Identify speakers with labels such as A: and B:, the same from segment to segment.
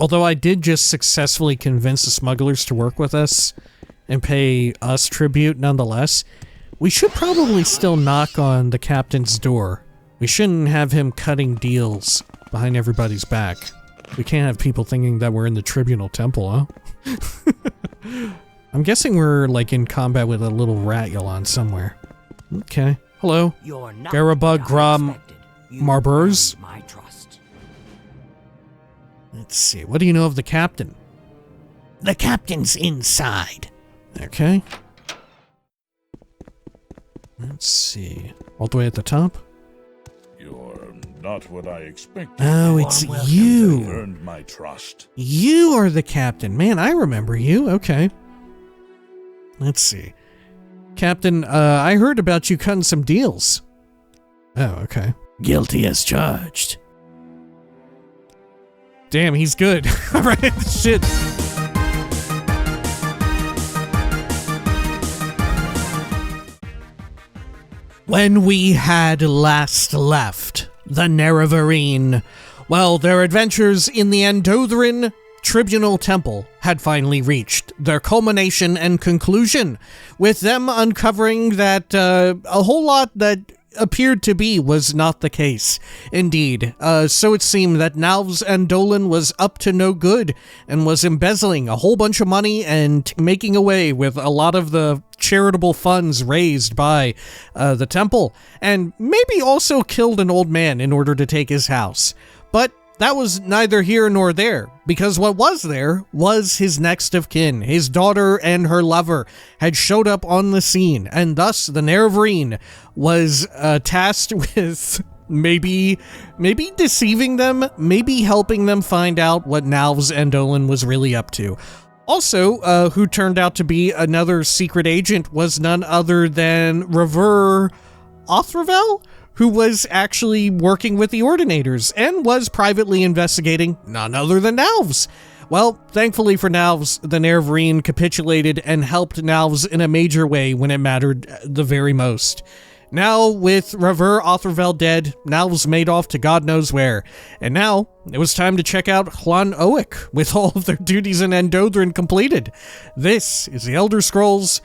A: Although I did just successfully convince the smugglers to work with us and pay us tribute nonetheless, we should probably still knock on the captain's door. We shouldn't have him cutting deals behind everybody's back. We can't have people thinking that we're in the tribunal temple, huh? I'm guessing we're, like, in combat with a little rat Ylan somewhere. Okay. Hello. Garabug Grom Marbers. Let's see. What do you know of the captain? The captain's inside. Okay. Let's see. All the way at the top?
B: You're not what I expected.
A: Oh, it's you.
B: Earned my trust.
A: You are the captain. Man, I remember you. Okay. Let's see. Captain, I heard about you cutting some deals. Oh, okay. Guilty as charged. Damn, he's good. All right, shit. When we had last left the Nerevarine, well, their adventures in the Andothran Tribunal Temple had finally reached their culmination and conclusion, with them uncovering that a whole lot that appeared to be was not the case. Indeed, so it seemed that Nalv's Andolan was up to no good and was embezzling a whole bunch of money and making away with a lot of the charitable funds raised by the temple, and maybe also killed an old man in order to take his house. But that was neither here nor there, because what was there was his next of kin. His daughter and her lover had showed up on the scene, and thus the Nerevarine was tasked with maybe deceiving them, maybe helping them find out what Nalv's Andolan was really up to. Also, who turned out to be another secret agent was none other than Rever Othravel, who was actually working with the Ordinators and was privately investigating none other than Nalvs. Well, thankfully for Nalvs, the Nerevarine capitulated and helped Nalvs in a major way when it mattered the very most. Now, with Rever Othravel dead, Nalvs made off to God knows where, and now it was time to check out Hlan Oek with all of their duties in Andothran completed. This is the Elder Scrolls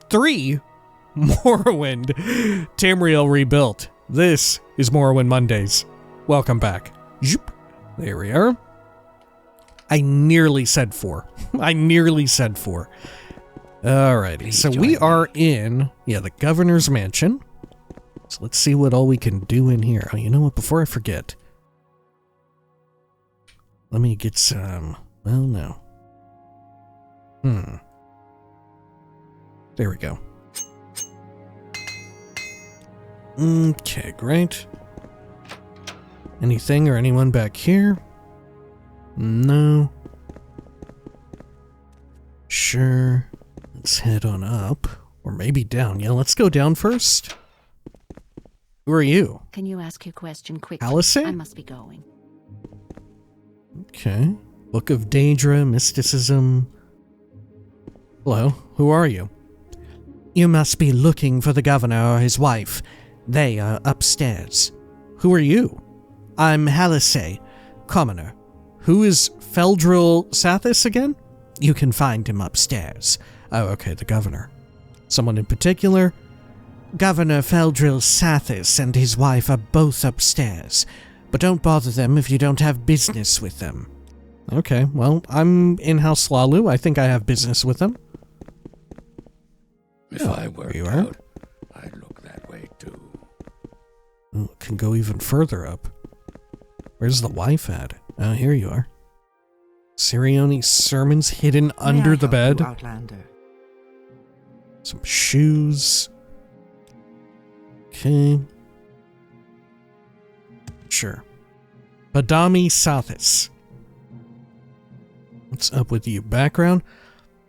A: 3 Morrowind, Tamriel Rebuilt. This is Morrowind Mondays. Welcome back. Zoop. There we are. I nearly said 4. Alrighty, so we are in, the governor's mansion. So let's see what all we can do in here. Oh, you know what? Before I forget, let me get some, well, no. There we go. Okay, great. Anything or anyone back here? No. Sure. Let's head on up. Or maybe down. Yeah, let's go down first. Who are you?
C: Can you ask your question quickly?
A: Alice?
C: I must be going.
A: Okay. Book of Daedra, Mysticism. Hello, who are you? You must be looking for the governor or his wife. They are upstairs. Who are you? I'm Halisay, commoner. Who is Feldril Sathis again? You can find him upstairs. Oh, okay, the governor. Someone in particular? Governor Feldril Sathis and his wife are both upstairs, but don't bother them if you don't have business with them. Okay, well, I'm in House Hlalu. I think I have business with them.
D: If I were out, I'd look that way too.
A: Oh, it can go even further up. Where's the wife at? Oh, here you are. Sirioni's sermons hidden under the bed.
E: Outlander?
A: Some shoes. Okay. Sure. Badami Sathis. What's up with you? Background?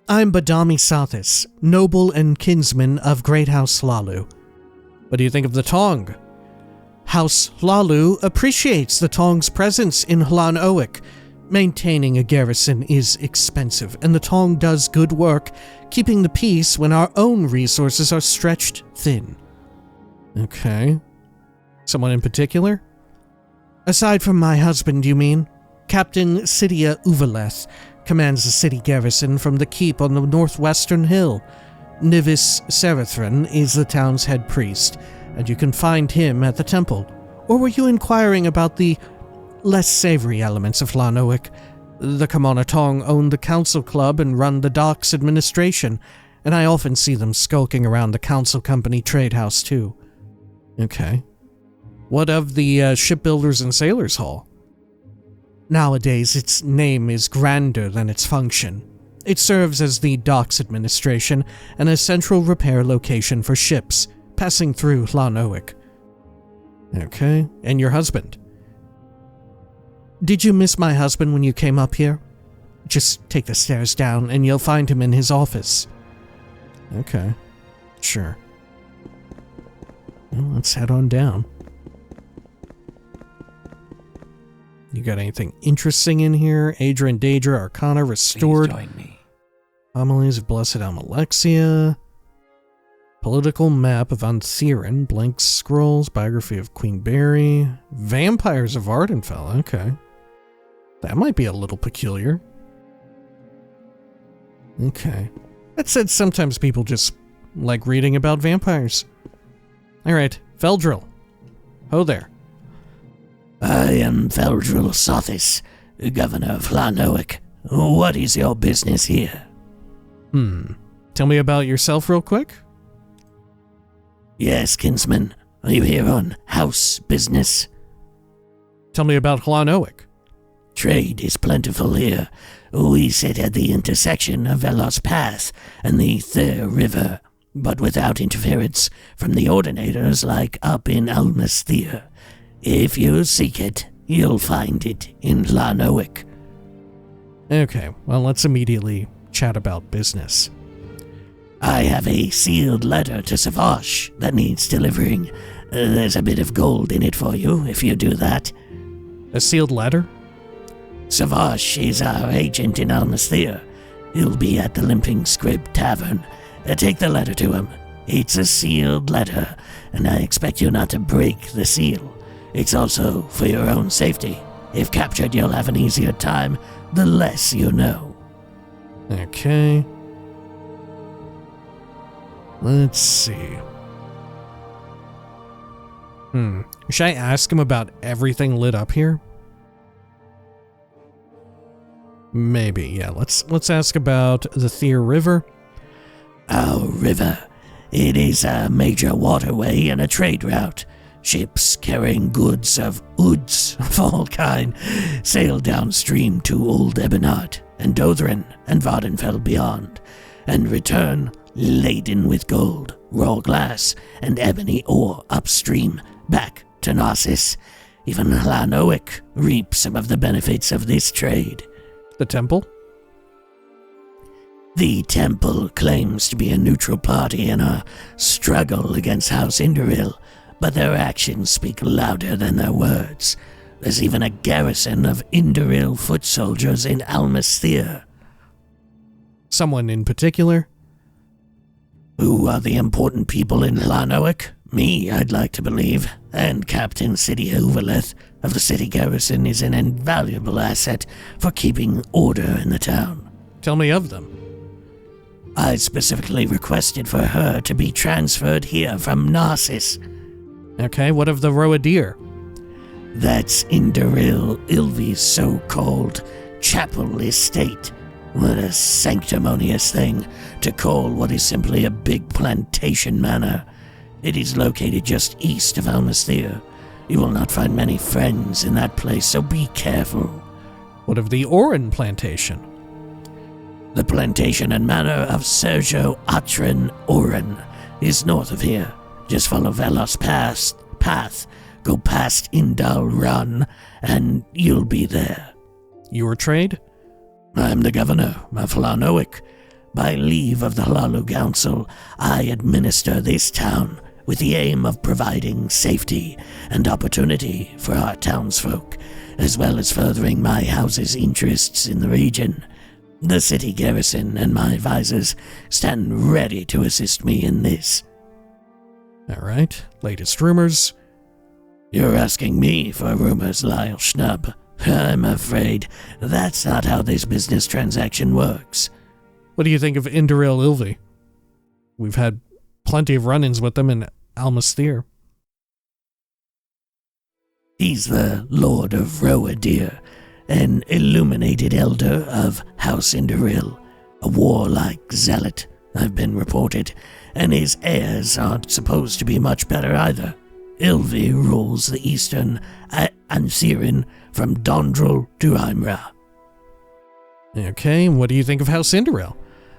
A: I'm Badami Sathis, noble and kinsman of Great House Hlalu. What do you think of the Tong? House Hlalu appreciates the Tong's presence in Hlan Oek. Maintaining a garrison is expensive, and the Tong does good work, keeping the peace when our own resources are stretched thin. Okay. Someone in particular? Aside from my husband, you mean? Captain Cydia Uvaleth commands the city garrison from the keep on the northwestern hill. Nivis Serathrin is the town's head priest, and you can find him at the temple. Or were you inquiring about the less savory elements of Hlan Oek? The Kamonatong own the council club and run the docks administration, and I often see them skulking around the council company trade house too. Okay. What of the Shipbuilders and Sailors Hall? Nowadays, its name is grander than its function. It serves as the docks administration and a central repair location for ships passing through Hlan Oek. Okay, and your husband? Did you miss my husband when you came up here? Just take the stairs down and you'll find him in his office. Okay, sure. Well, let's head on down. You got anything interesting in here? Aedra and Daedra, Arcana restored.
D: Please join me.
A: Homilies of Blessed Almalexia. Political map of Antherin. Blank scrolls. Biography of Queen Berry. Vampires of Ardenfell. Okay. That might be a little peculiar. Okay. That said, sometimes people just like reading about vampires. Alright, Feldril. Ho there.
D: I am Feldril Sothis, Governor of Hlan Oek. What is your business here?
A: Tell me about yourself real quick.
D: Yes, kinsman. Are you here on house business?
A: Tell me about Hlan Oek.
D: Trade is plentiful here. We sit at the intersection of Velos Path and the Ther River, but without interference from the ordinators like up in Almasthir. If you seek it, you'll find it in Hlan Oek.
A: Okay, well, let's immediately chat about business.
D: I have a sealed letter to Savash that needs delivering. There's a bit of gold in it for you if you do that.
A: A sealed letter?
D: Savash is our agent in Almasthir. He'll be at the Limping Scrib Tavern. Take the letter to him. It's a sealed letter, and I expect you not to break the seal. It's also for your own safety. If captured, you'll have an easier time, the less you know.
A: Okay. Let's see. Should I ask him about everything lit up here? Maybe, yeah. Let's ask about the Ther River.
D: Our river. It is a major waterway and a trade route. Ships carrying goods of oods of all kind sail downstream to Old Ebonheart and Dothrin and Vardenfell beyond, and return laden with gold, raw glass, and ebony ore upstream back to Narcissus. Even Hlan Oek reaps some of the benefits of this trade.
A: The temple?
D: The temple claims to be a neutral party in a struggle against House Indoril, but their actions speak louder than their words. There's even a garrison of Indoril foot soldiers in Almasthir.
A: Someone in particular?
D: Who are the important people in Hlan Oek? Me, I'd like to believe, and Captain Cydia Uvaleth of the city garrison is an invaluable asset for keeping order in the town.
A: Tell me of them.
D: I specifically requested for her to be transferred here from Narcissus.
A: Okay, what of the Roadir?
D: That's Indoril Ilvi's so-called chapel estate. What a sanctimonious thing to call what is simply a big plantation manor. It is located just east of Almasthir. You will not find many friends in that place, so be careful.
A: What of the Oran plantation?
D: The plantation and manor of Sergio Atran Oran is north of here. Just follow Velos Path, go past Indal Run, and you'll be there.
A: Your trade?
D: I'm the governor of Hlan Oek. By leave of the Hlalu Council, I administer this town with the aim of providing safety and opportunity for our townsfolk, as well as furthering my house's interests in the region. The city garrison and my advisors stand ready to assist me in this.
A: Alright, latest rumors.
D: You're asking me for rumors, Lyle Schnub. I'm afraid that's not how this business transaction works.
A: What do you think of Indoril Ilvi? We've had plenty of run-ins with them in Almastir.
D: He's the Lord of Roadir, an illuminated elder of House Indoril, a warlike zealot, I've been reported, and his heirs aren't supposed to be much better either. Ilvi rules the eastern Antherin from Dondril to Aimrah.
A: Okay, and what do you think of House Indoril?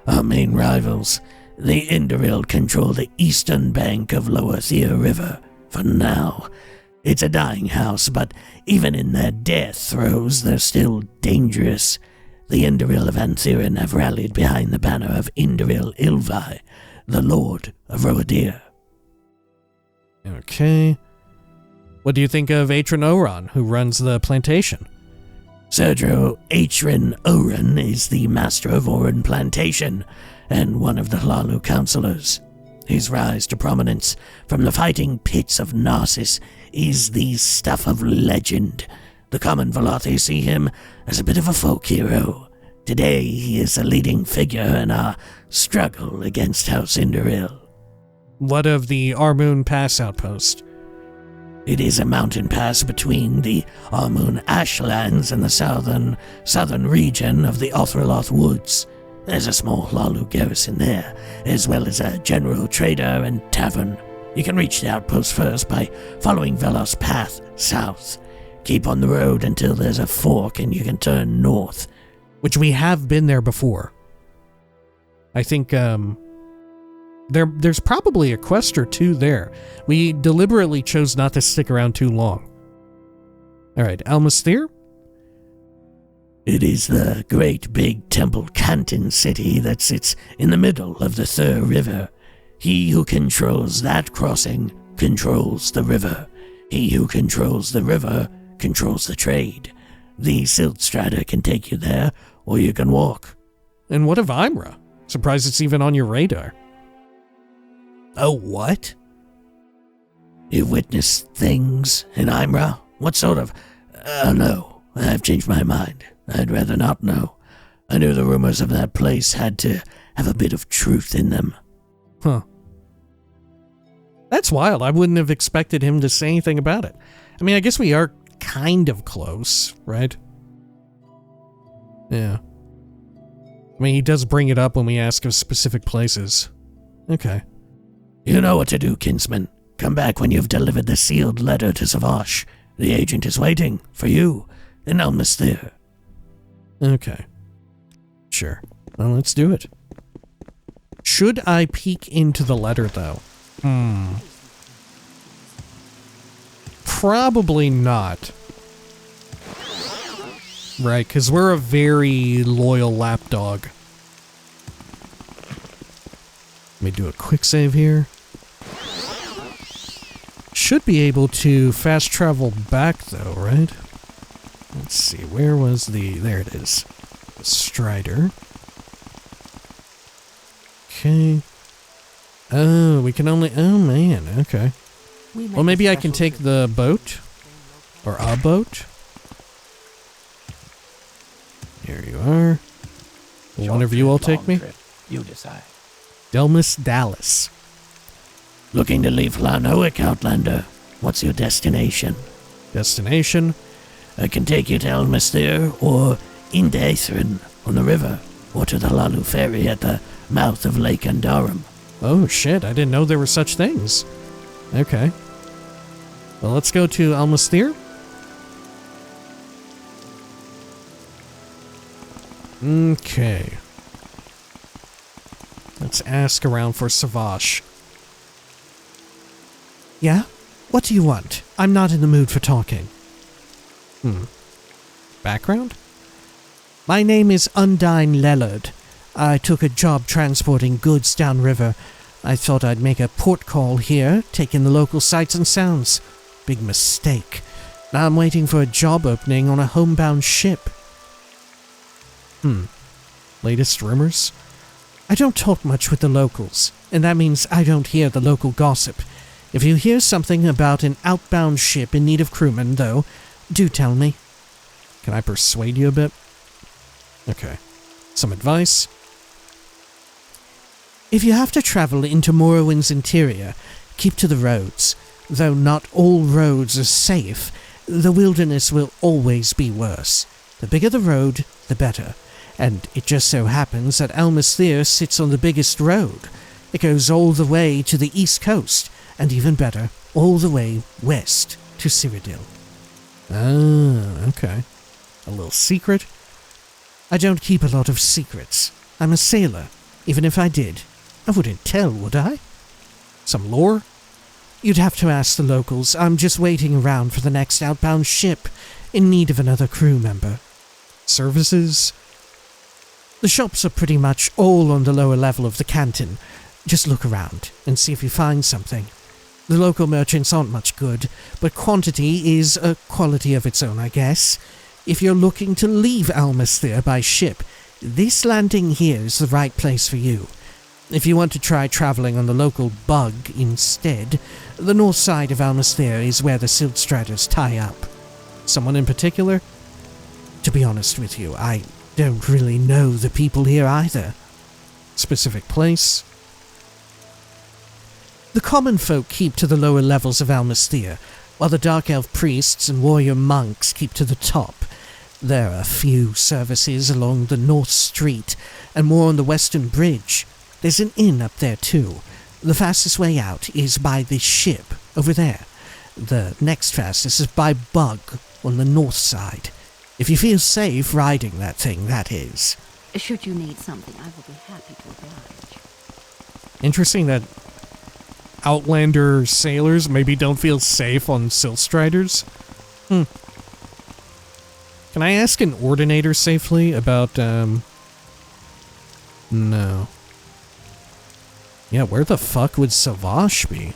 D: Our main rivals, the Indoril control the eastern bank of Lower Thea River, for now. It's a dying house, but even in their death throes, they're still dangerous. The Indoril of Antherin have rallied behind the banner of Indoril Ilvi, the Lord of Roadir.
A: Okay. What do you think of Atran Oran, who runs the plantation?
D: Sergio Atran Oran is the master of Oran Plantation and one of the Hlan Oek counselors. His rise to prominence from the fighting pits of Narcissus is the stuff of legend. The common Velothi see him as a bit of a folk hero. Today he is a leading figure in our struggle against House Indoril.
A: What of the Armoon Pass outpost?
D: It is a mountain pass between the Armoon Ashlands and the southern region of the Othriloth Woods. There's a small Lalu garrison there, as well as a general trader and tavern. You can reach the outpost first by following Velos Path south. Keep on the road until there's a fork and you can turn north.
A: Which we have been there before. I think, there's probably a quest or two there. We deliberately chose not to stick around too long. Alright, Almastir?
D: It is the great big temple Canton city that sits in the middle of the Thur River. He who controls that crossing controls the river. He who controls the river controls the trade. The Silt Strider can take you there, or you can walk.
A: And what of Aimrah? Surprised it's even on your radar.
D: Oh, what? You witnessed things in Aimrah? What sort of... no, I've changed my mind. I'd rather not know. I knew the rumors of that place had to have a bit of truth in them.
A: Huh. That's wild. I wouldn't have expected him to say anything about it. I mean, I guess we are kind of close, right? Yeah. I mean, he does bring it up when we ask of specific places. Okay.
D: You know what to do, kinsman. Come back when you've delivered the sealed letter to Savash. The agent is waiting for you in Almastir.
A: Okay. Sure. Well, let's do it. Should I peek into the letter, though? Probably not. Right, because we're a very loyal lapdog. Let me do a quick save here. Should be able to fast travel back, though, right? Let's see, where was the... There it is. The Strider. Okay. Oh, we can only... Oh, man, okay. Well, maybe I can take the boat? Or a boat? Here you are. Will one of you all take me?
E: You decide.
A: Delmus Dallas.
D: Looking to leave Hlan Oek, Outlander. What's your destination?
A: Destination?
D: I can take you to Almastir or Indaithrin on the river, or to the Lalu Ferry at the mouth of Lake Andarum.
A: Oh shit, I didn't know there were such things. Okay. Well, let's go to Almastir. Okay. Let's ask around for Savash. Yeah? What do you want? I'm not in the mood for talking. Background? My name is Undine Lellard. I took a job transporting goods downriver. I thought I'd make a port call here, take in the local sights and sounds. Big mistake. Now I'm waiting for a job opening on a homebound ship. Latest rumors? I don't talk much with the locals, and that means I don't hear the local gossip. If you hear something about an outbound ship in need of crewmen, though, do tell me. Can I persuade you a bit? Okay. Some advice?
D: If you have to travel into Morrowind's interior, keep to the roads. Though not all roads are safe, the wilderness will always be worse. The bigger the road, the better. And it just so happens that Almasthir sits on the biggest road. It goes all the way to the east coast, and even better, all the way west to Cyrodiil.
A: Ah, okay. A little secret?
D: I don't keep a lot of secrets. I'm a sailor. Even if I did, I wouldn't tell, would I?
A: Some lore?
D: You'd have to ask the locals. I'm just waiting around for the next outbound ship, in need of another crew member.
A: Services?
D: The shops are pretty much all on the lower level of the canton. Just look around and see if you find something. The local merchants aren't much good, but quantity is a quality of its own, I guess. If you're looking to leave Almasthir by ship, this landing here is the right place for you. If you want to try traveling on the local bug instead, the north side of Almasthir is where the Siltstriders tie up.
A: Someone in particular?
D: To be honest with you, I don't really know the people here either.
A: Specific place?
D: The common folk keep to the lower levels of Almasthir, while the Dark Elf priests and warrior monks keep to the top. There are few services along the North Street, and more on the Western Bridge. There's an inn up there too. The fastest way out is by this ship, over there. The next fastest is by Bug, on the north side. If you feel safe riding that thing, that is.
C: Should you need something, I will be happy to oblige.
A: Interesting that Outlander sailors maybe don't feel safe on Siltstriders. Can I ask an Ordinator safely about, No. Yeah, where the fuck would Savage be?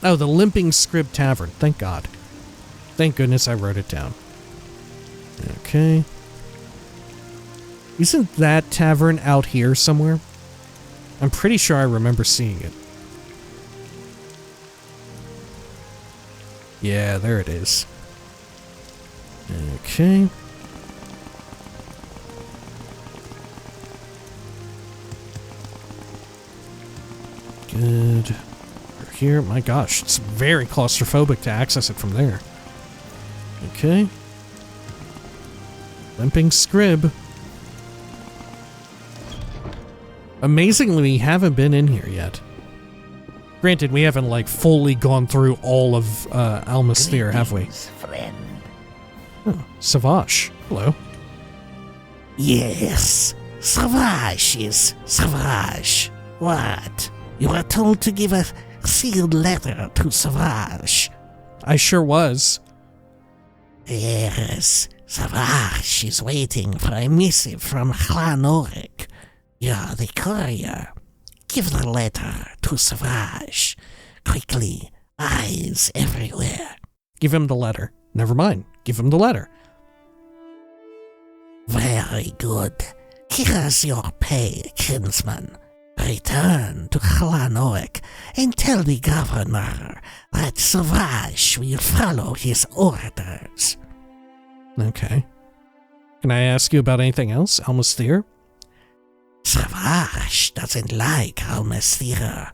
A: Oh, the Limping Scrib Tavern. Thank God. Thank goodness I wrote it down. Okay. Isn't that tavern out here somewhere? I'm pretty sure I remember seeing it. Yeah, there it is. Okay. Good. We're here. My gosh, it's very claustrophobic to access it from there. Okay. Limping Scrib. Amazingly, we haven't been in here yet. Granted, we haven't, like, fully gone through all of Almasthir, have we?
D: Friend.
A: Oh, Savage. Hello.
D: Yes, Savage is Savage. What? You were told to give a sealed letter to Savage.
A: I sure was.
D: Yes, Savage is waiting for a missive from Hlan Oek. You're the courier. Give the letter to Savage. Quickly, eyes everywhere.
A: Give him the letter. Never mind. Give him the letter.
D: Very good. Here's your pay, kinsman. Return to Hlan Oek and tell the governor that Savage will follow his orders.
A: Okay. Can I ask you about anything else, Almasthir?
D: Savage doesn't like Almasthir.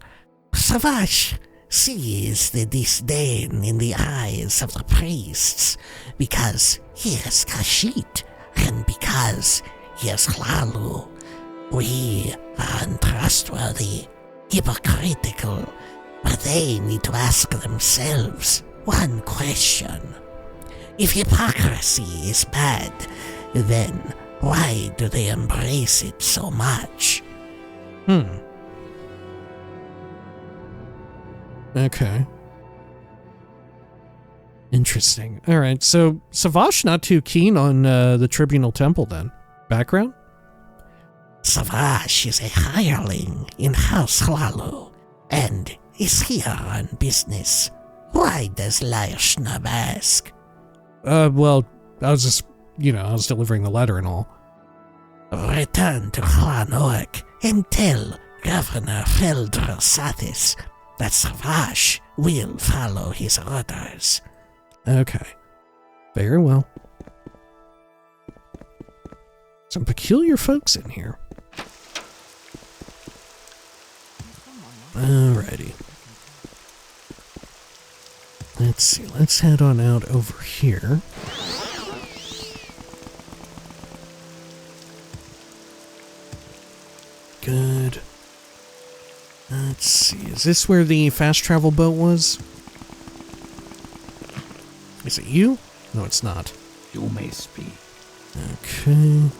D: Savage sees the disdain in the eyes of the priests because he is Kashit and because he is Hlalu. We are untrustworthy, hypocritical, but they need to ask themselves one question. If hypocrisy is bad, then why do they embrace it so much?
A: Okay. Interesting. Alright, so Savage not too keen on the Tribunal Temple then. Background?
D: Savage is a hireling in House Hlalu and is here on business. Why does Lyrshnub ask?
A: Well, I was just, I was delivering the letter and all.
D: Return to Hlan Oek and tell Governor Feldrosatis that Savage will follow his orders.
A: Okay. Very well. Some peculiar folks in here. Alrighty. Let's see, let's head on out over here. Good. Let's see, is this where the fast travel boat was? Is it you? No, it's not.
E: You may speak.
A: Okay.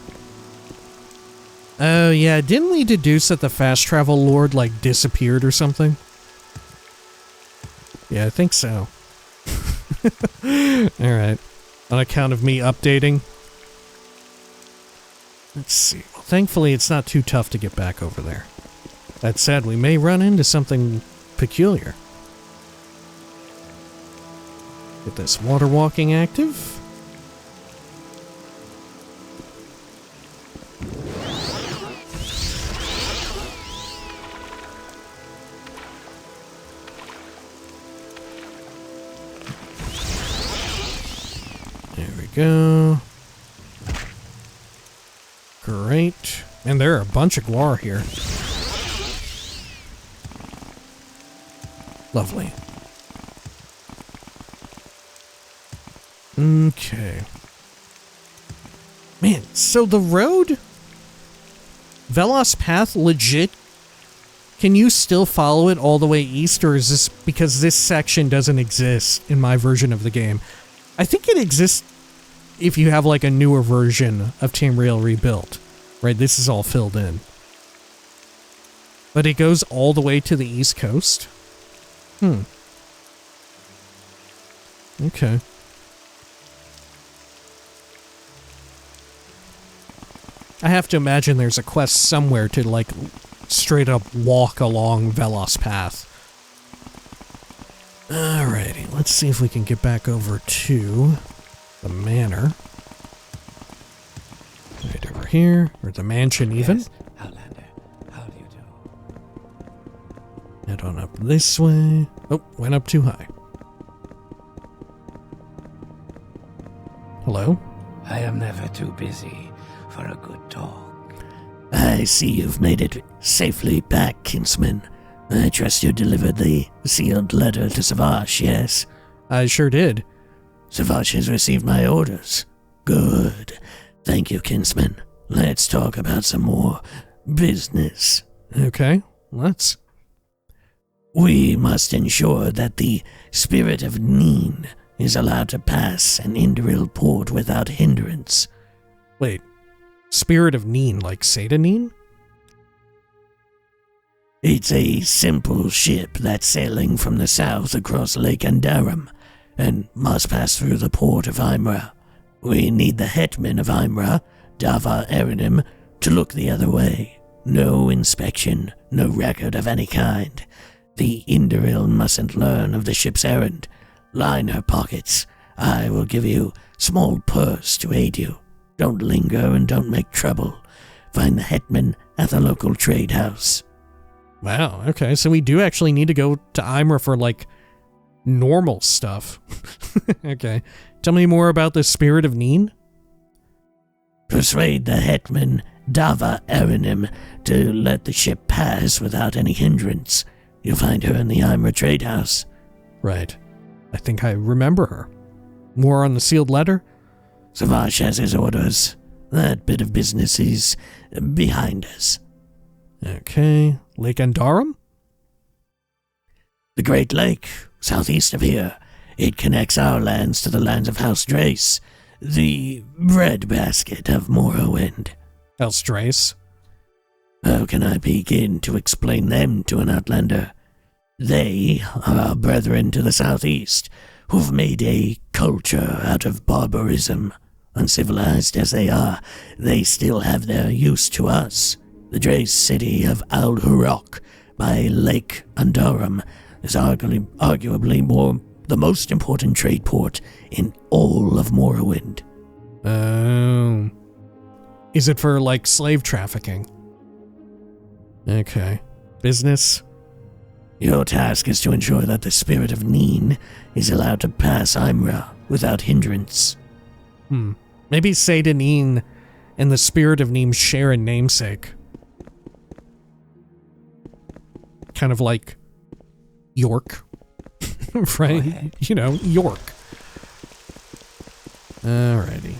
A: Oh, yeah, didn't we deduce that the fast travel lord, like, disappeared or something? Yeah, I think so. Alright. On account of me updating. Let's see. Well, thankfully, it's not too tough to get back over there. That said, we may run into something peculiar. Get this water walking active. There we go. Great. And there are a bunch of guar here. Lovely. Okay. Man, so the road? Velos Path, legit? Can you still follow it all the way east, or is this because this section doesn't exist in my version of the game? I think it exists if you have like a newer version of Tamriel Rebuilt. Right, this is all filled in. But it goes all the way to the east coast? Okay. I have to imagine there's a quest somewhere to, like, straight up walk along Velos Path. Alrighty, let's see if we can get back over to the manor. Right over here, or the mansion even.
E: Yes, Outlander, how do you do?
A: Head on up this way. Oh, went up too high. Hello?
E: I am never too busy for a good talk.
D: I see you've made it safely back, kinsman. I trust you delivered the sealed letter to Savage, yes?
A: I sure did.
D: Savage has received my orders. Good. Thank you, kinsman. Let's talk about some more business.
A: Okay, let's.
D: We must ensure that the spirit of Neen is allowed to pass an Indril port without hindrance.
A: Wait, Spirit of Neen, like Satanine?
D: It's a simple ship that's sailing from the south across Lake Andarum and must pass through the port of Aimrah. We need the hetman of Aimrah, Dava Erinim, to look the other way. No inspection, no record of any kind. The Indril mustn't learn of the ship's errand. Line her pockets. I will give you small purse to aid you. Don't linger and don't make trouble. Find the hetman at the local trade house.
A: Wow, okay, so we do actually need to go to Aimrah for, like, normal stuff. Okay. Tell me more about the Spirit of Neen?
D: Persuade the hetman, Dava Erinim, to let the ship pass without any hindrance. You'll find her in the Aimrah trade house.
A: Right. I think I remember her. More on the sealed letter?
D: Savage has his orders. That bit of business is behind us.
A: Okay. Lake Andarum?
D: The Great Lake, southeast of here. It connects our lands to the lands of House Drace, the breadbasket of Morrowind.
A: House Drace?
D: How can I begin to explain them to an outlander? They are our brethren to the southeast, who've made a culture out of barbarism. Uncivilized as they are, they still have their use to us. The Drace city of Al-Hurok by Lake Andarum is arguably the most important trade port in all of Morrowind.
A: Oh. Is it for, like, slave trafficking? Okay. Business?
D: Your task is to ensure that the spirit of Neen is allowed to pass Aimrah without hindrance.
A: Maybe Seydanine and the spirit of Neem share a namesake. Kind of like York. Right? You know, York. Alrighty.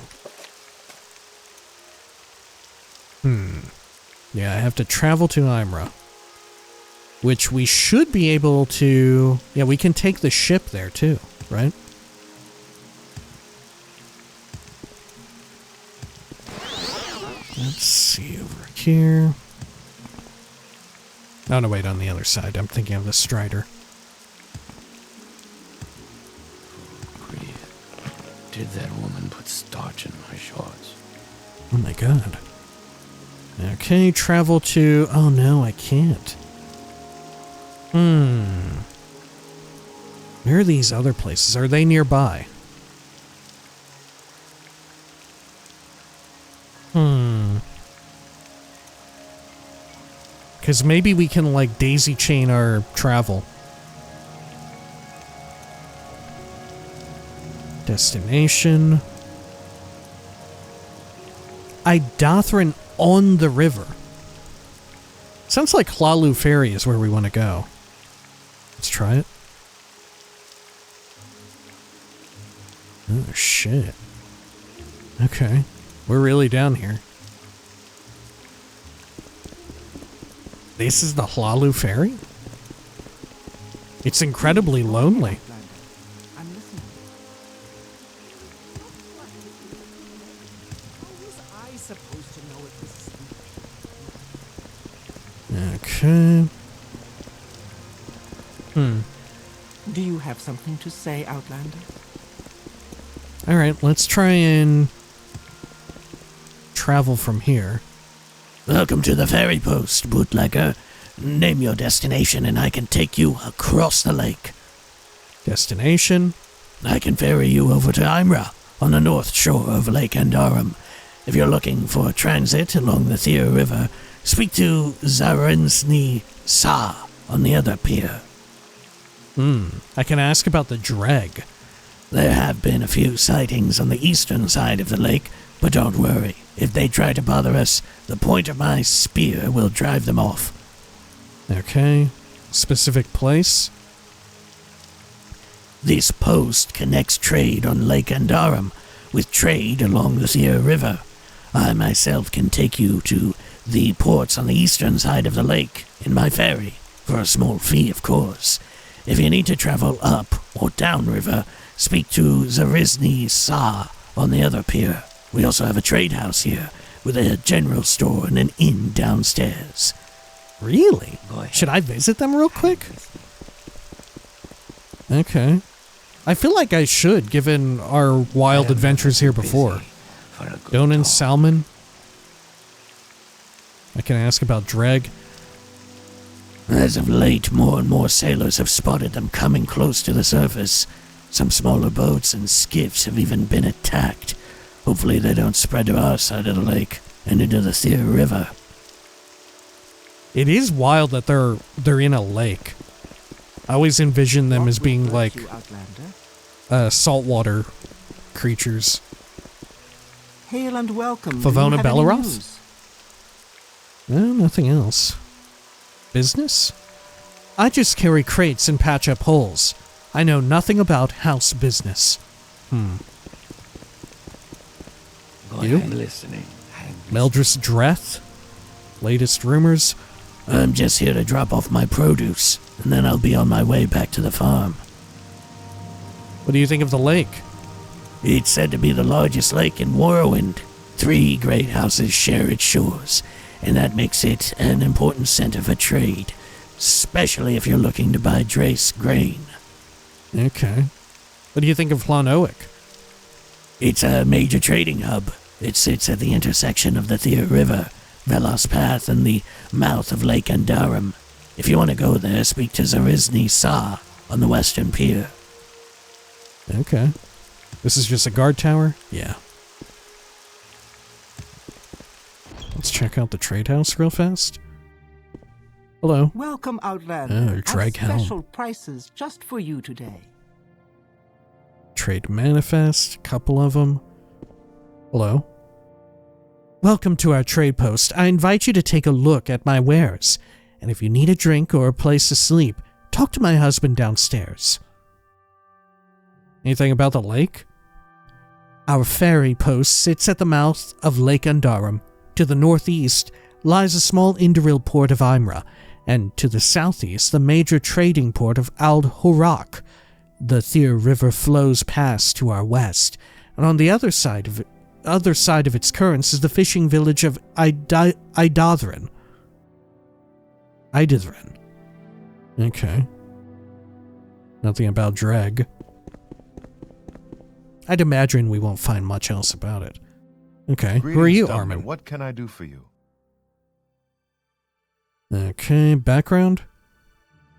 A: Yeah, I have to travel to Aimrah. Which we should be able to... Yeah, we can take the ship there too, right? Let's see over here. Oh, no, wait, on the other side. I'm thinking of the Strider.
E: Did that woman put starch in my shorts?
A: Oh my god. Okay, travel to... Oh no, I can't. Where are these other places? Are they nearby? Because maybe we can, like, daisy chain our travel. Destination. Idathran on the river. Sounds like Hlalu Ferry is where we want to go. Let's try it. Oh, shit. Okay. We're really down here. This is the Hlalu Ferry? It's incredibly lonely. Okay.
F: Do you have something to say, Outlander?
A: Alright, let's try and travel from here.
D: Welcome to the ferry post, bootlegger. Name your destination and I can take you across the lake.
A: Destination?
D: I can ferry you over to Aimrah on the north shore of Lake Andarum. If you're looking for transit along the Thea River, speak to Zarensni Sa on the other pier.
A: I can ask about the dreg.
D: There have been a few sightings on the eastern side of the lake, but don't worry. If they try to bother us, the point of my spear will drive them off.
A: Okay. Specific place?
D: This post connects trade on Lake Andarum with trade along the Thea River. I myself can take you to the ports on the eastern side of the lake in my ferry, for a small fee, of course. If you need to travel up or down river, speak to Zarizny Sa on the other pier. We also have a trade house here, with a general store and an inn downstairs.
A: Really? Should I visit them real quick? Okay. I feel like I should, given our wild adventures here before. Donan Salmon. I can ask about dreg.
D: As of late, more and more sailors have spotted them coming close to the surface. Some smaller boats and skiffs have even been attacked. Hopefully they don't spread to our side of the lake and into the Thea River.
A: It is wild that they're in a lake. I always envision them as being like saltwater creatures.
F: Hail and welcome.
A: Favona Belleroth? No, nothing else. Business? I just carry crates and patch up holes. I know nothing about house business. You?
E: I'm listening.
A: Meldris Dreth? Latest rumors?
D: I'm just here to drop off my produce, and then I'll be on my way back to the farm.
A: What do you think of the lake?
D: It's said to be the largest lake in Morrowind. 3 great houses share its shores, and that makes it an important center for trade, especially if you're looking to buy Drace grain.
A: Okay. What do you think of Hlan Oek?
D: It's a major trading hub. It sits at the intersection of the Thea River, Velos Path, and the mouth of Lake Andarum. If you want to go there, speak to Zarizny Sa on the western pier.
A: Okay. This is just a guard tower? Yeah. Let's check out the trade house real fast. Hello.
F: Welcome, Outlander.
A: Oh, drag helm.
F: Special prices just for you today.
A: Trade manifest, couple of them. Hello? Welcome to our trade post. I invite you to take a look at my wares. And if you need a drink or a place to sleep, talk to my husband downstairs. Anything about the lake? Our ferry post sits at the mouth of Lake Undarum. To the northeast lies a small Indoril port of Aimrah, and to the southeast the major trading port of Horak. The Thir River flows past to our west, and on the other side of its currents is the fishing village of Idadhren. Okay. Nothing about Dreg. I'd imagine we won't find much else about it. Okay,
G: Greetings,
A: who are you,
G: Dumbler.
A: Armin?
G: What can I do for you?
A: Okay, background.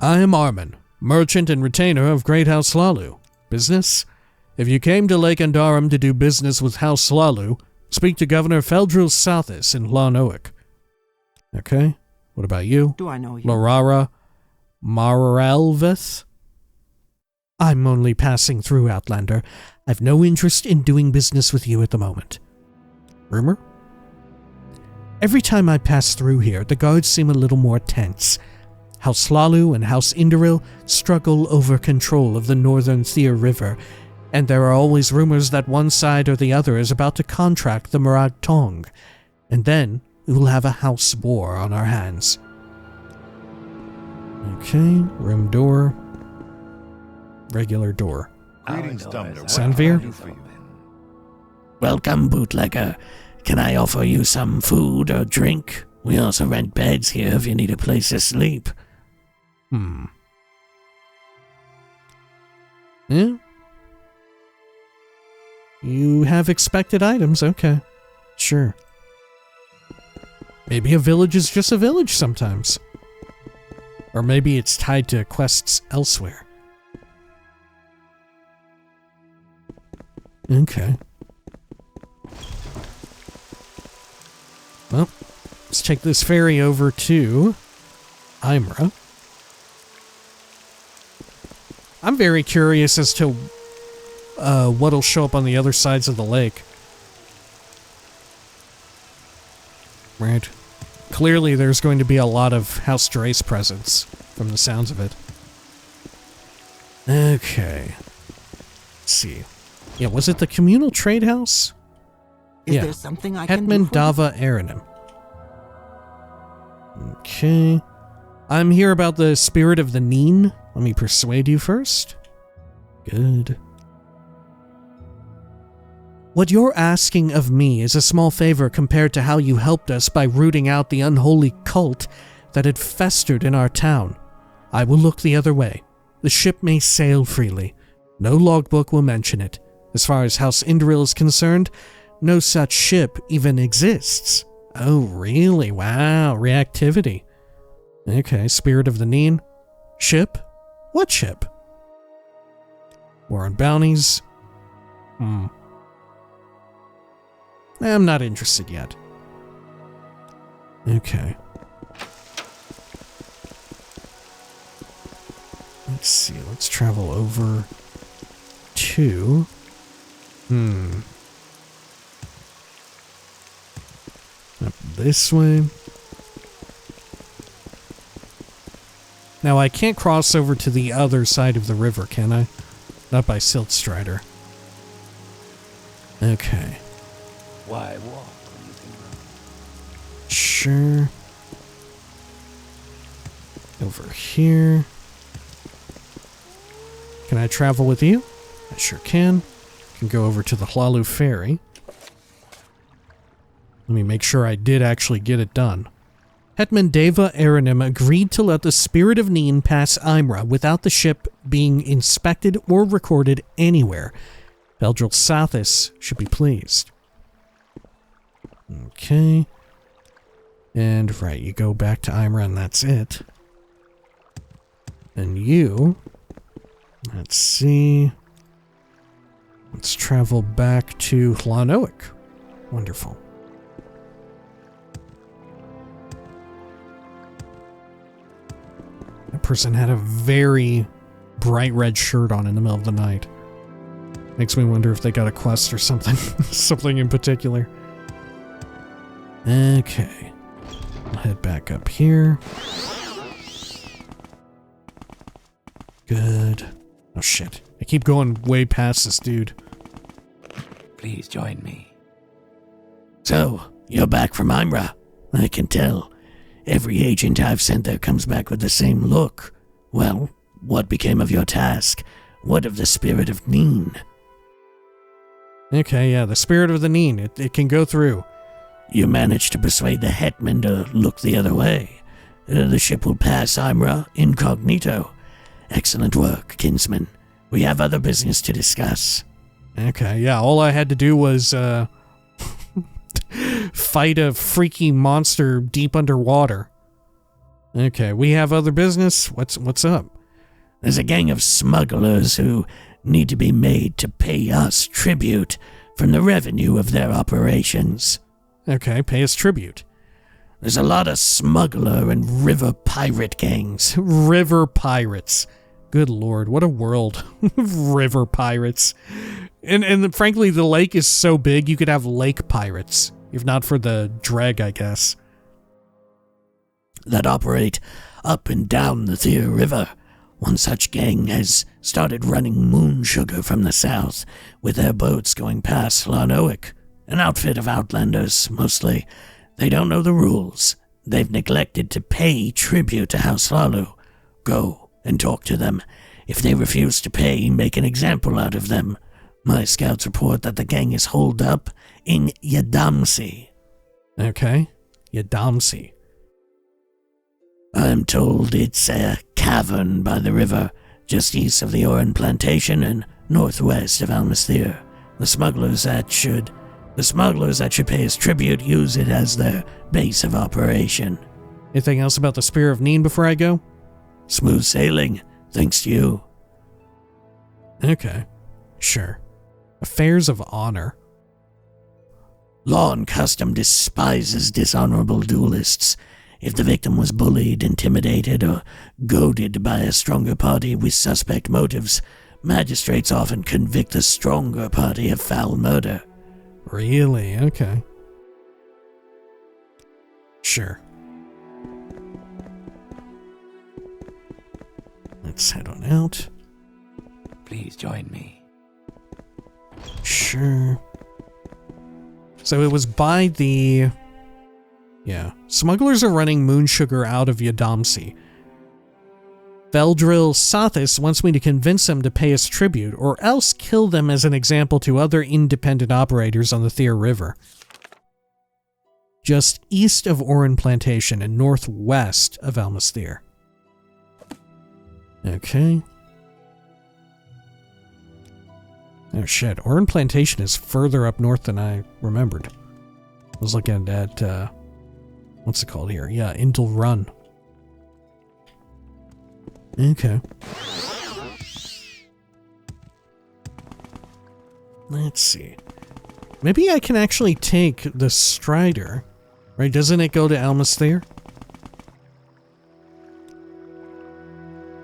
A: I am Armin, merchant and retainer of Great House Hlalu. Business? If you came to Lake Undarum to do business with House Hlalu, speak to Governor Feldril Southis in Hlan Oek. Okay, what about you?
F: Do I know you?
A: Lorara Marelvith? I'm only passing through, Outlander. I've no interest in doing business with you at the moment. Rumor? Every time I pass through here, the guards seem a little more tense. House Hlalu and House Indoril struggle over control of the northern Thir River, and there are always rumors that one side or the other is about to contract the Murag Tong, and then we will have a house war on our hands. Okay, room door. Regular door.
G: Greetings, Dumbler. What
A: Sanvir?
G: can I do for you?
D: Welcome, bootlegger. Can I offer you some food or drink? We also rent beds here if you need a place to sleep.
A: Yeah? You have expected items, okay. Sure. Maybe a village is just a village sometimes. Or maybe it's tied to quests elsewhere. Okay. Well, let's take this ferry over to Aimrah. I'm very curious as to what'll show up on the other sides of the lake. Right. Clearly there's going to be a lot of House Drace presence, from the sounds of it. Okay. Let's see. Yeah, was it the communal trade house?
F: Is
A: Yeah.
F: there something I can
A: Hetman
F: do for you?
A: Dava Aranim. Okay. I'm here about the spirit of the Neen. Let me persuade you first. Good. What you're asking of me is a small favor compared to how you helped us by rooting out the unholy cult that had festered in our town. I will look the other way. The ship may sail freely. No logbook will mention it. As far as House Indoril is concerned, no such ship even exists. Oh, really? Wow, reactivity. Okay, Spirit of the Neen. Ship? What ship? War on bounties. I'm not interested yet. Okay. Let's see, let's travel over to... Up this way. Now I can't cross over to the other side of the river, can I? Not by Siltstrider. Okay.
E: Why walk when you can run?
A: Sure. Over here. Can I travel with you? I sure can. Can go over to the Hlalu Ferry. Let me make sure I did actually get it done. Hetman Deva Aranim agreed to let the Spirit of Neen pass Aimrah without the ship being inspected or recorded anywhere. Feldril Southis should be pleased. Okay. And right, you go back to Aimrah and that's it. And you... Let's see... Let's travel back to Hlan Oek. Wonderful. That person had a very bright red shirt on in the middle of the night. Makes me wonder if they got a quest or something. Something in particular. Okay. I'll head back up here. Good. Oh shit. I keep going way past this dude.
E: Please join me.
D: So, you're back from Aimrah. I can tell. Every agent I've sent there comes back with the same look. Well, what became of your task? What of the spirit of Neen?
A: Okay, yeah, the spirit of the Neen. It can go through.
D: You managed to persuade the Hetman to look the other way. The ship will pass Aimrah incognito. Excellent work, kinsman. We have other business to discuss.
A: Okay, yeah, all I had to do was, fight a freaky monster deep underwater. Okay, we have other business? What's up?
D: There's a gang of smugglers who need to be made to pay us tribute from the revenue of their operations.
A: Okay, pay us tribute.
D: There's a lot of smuggler and river pirate gangs.
A: River pirates. Good lord, what a world. River pirates. And frankly, the lake is so big you could have lake pirates. If not for the dreg, I guess.
D: That operate up and down the Thir River. One such gang has started running moon sugar from the south, with their boats going past Hlan Oek, an outfit of outlanders, mostly. They don't know the rules. They've neglected to pay tribute to House Lalu. Go and talk to them. If they refuse to pay, make an example out of them. My scouts report that the gang is holed up in Yadamsi.
A: Okay, Yadamsi.
D: I'm told it's a cavern by the river, just east of the Oran plantation and northwest of Almasthir. The smugglers that should pay us tribute use it as their base of operation.
A: Anything else about the Spear of Neen before I go?
D: Smooth sailing, thanks to you.
A: Okay, sure. Affairs of honor.
D: Law and custom despises dishonorable duelists. If the victim was bullied, intimidated, or goaded by a stronger party with suspect motives, magistrates often convict the stronger party of foul murder.
A: Really? Okay. Sure. Let's head on out.
E: Please join me.
A: Sure. So it was by the... Yeah. Smugglers are running moon sugar out of Yadamsi. Veldril Sathis wants me to convince them to pay us tribute, or else kill them as an example to other independent operators on the Thir River. Just east of Oran Plantation and northwest of Almasthir. Okay. Oh shit, Oran Plantation is further up north than I remembered. I was looking at, what's it called here? Yeah, Intel Run. Okay. Let's see. Maybe I can actually take the Strider. Right, doesn't it go to Almasthir?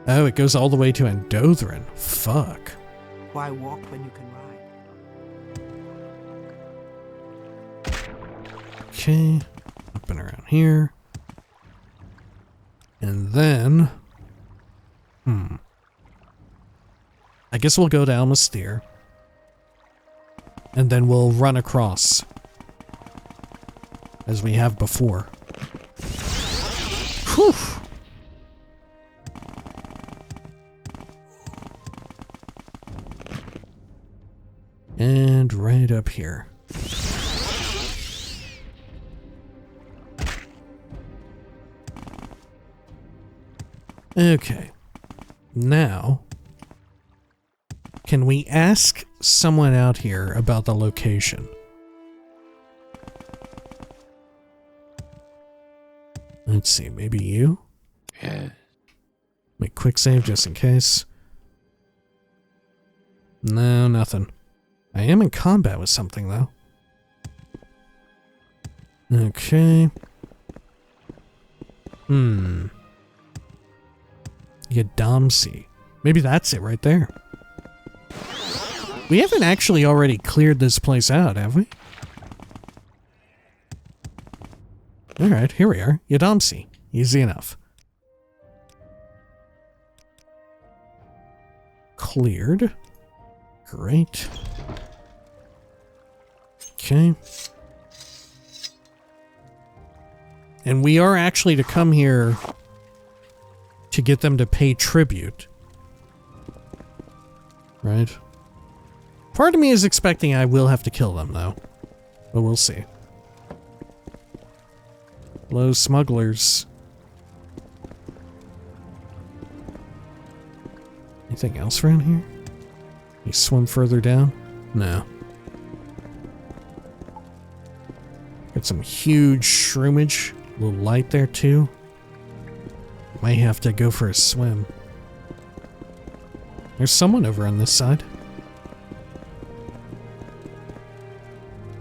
A: Oh, it goes all the way to Andothran. Fuck.
F: Why walk when you can ride?
A: Okay. Up and around here. And then... I guess we'll go to Almasthir. And then we'll run across. As we have before. Whew! And right up here. Okay. Now, can we ask someone out here about the location? Let's see, maybe you?
E: Yeah.
A: Make quick save just in case. No, nothing. I am in combat with something, though. Okay. Yadamsi. Maybe that's it right there. We haven't actually already cleared this place out, have we? Alright, here we are. Yadamsi. Easy enough. Cleared. Great. Okay. And we are actually to come here to get them to pay tribute. Right? Part of me is expecting I will have to kill them, though. But we'll see. Hello, smugglers. Anything else around here? You swim further down? No. Got some huge shroomage. A little light there, too. Might have to go for a swim. There's someone over on this side.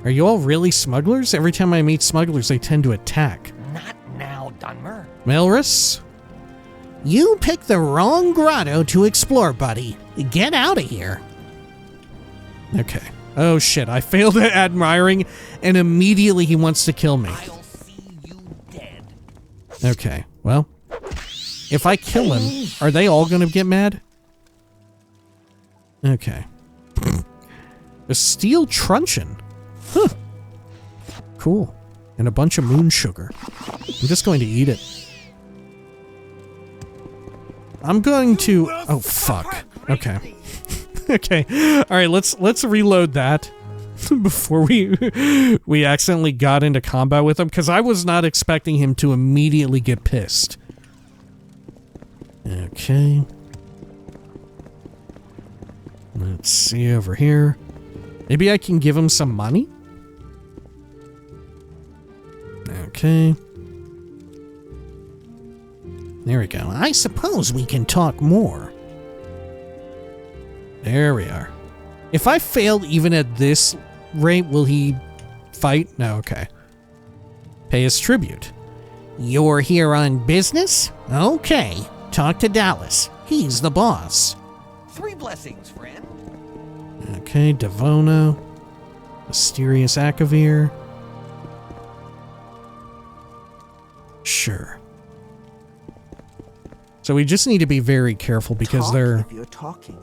A: Are you all really smugglers? Every time I meet smugglers, they tend to attack.
F: Not now, Dunmer.
A: Melrus?
D: You picked the wrong grotto to explore, buddy. Get out of here.
A: Okay. Oh shit, I failed at admiring, and immediately he wants to kill me.
F: I'll see you dead.
A: Okay, well. If I kill him, are they all gonna get mad? Okay. A steel truncheon. Huh. Cool. And a bunch of moon sugar. I'm just going to eat it. I'm going to... Oh, fuck. Okay. Okay. Alright, let's reload that before we accidentally got into combat with him, because I was not expecting him to immediately get pissed. Okay. Let's see over here. Maybe I can give him some money? Okay. There we go.
D: I suppose we can talk more.
A: There we are. If I fail even at this rate, will he fight? No, okay. Pay his tribute.
D: You're here on business? Okay. Talk to Dallas. He's the boss.
F: 3 blessings, friend.
A: Okay, Devono. Mysterious Akavir. Sure. So we just need to be very careful because they're
F: talking.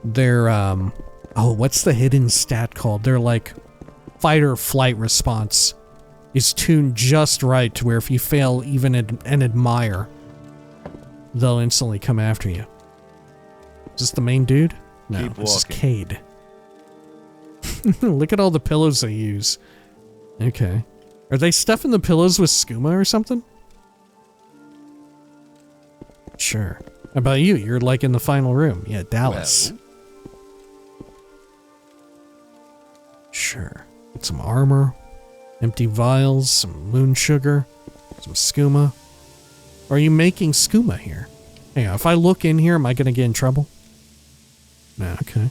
A: Oh, what's the hidden stat called? They're like fight or flight response is tuned just right to where if you fail even an admire, they'll instantly come after you. Is this the main dude? No, this is Cade. Look at all the pillows they use. Okay. Are they stuffing the pillows with skooma or something? Sure. How about you? You're like in the final room. Yeah, Dallas.
F: Well.
A: Sure. Get some armor. Empty vials. Some moon sugar. Some skooma. Are you making skooma here? Hang on, if I look in here, am I going to get in trouble? No, okay.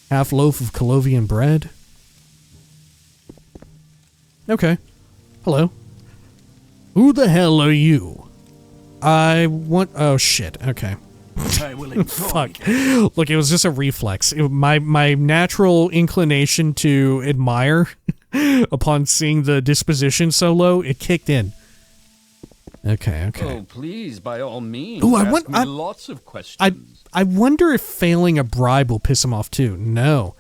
A: Half loaf of Colovian bread. Okay. Hello. Who the hell are you? I want... Oh, shit. Okay.
F: I will enjoy.
A: Fuck. Look, it was just a reflex. My natural inclination to admire upon seeing the disposition so low, it kicked in. Okay.
H: Oh, please, by all means.
A: Ooh,
H: ask me lots of questions.
A: I wonder if failing a bribe will piss him off too. No.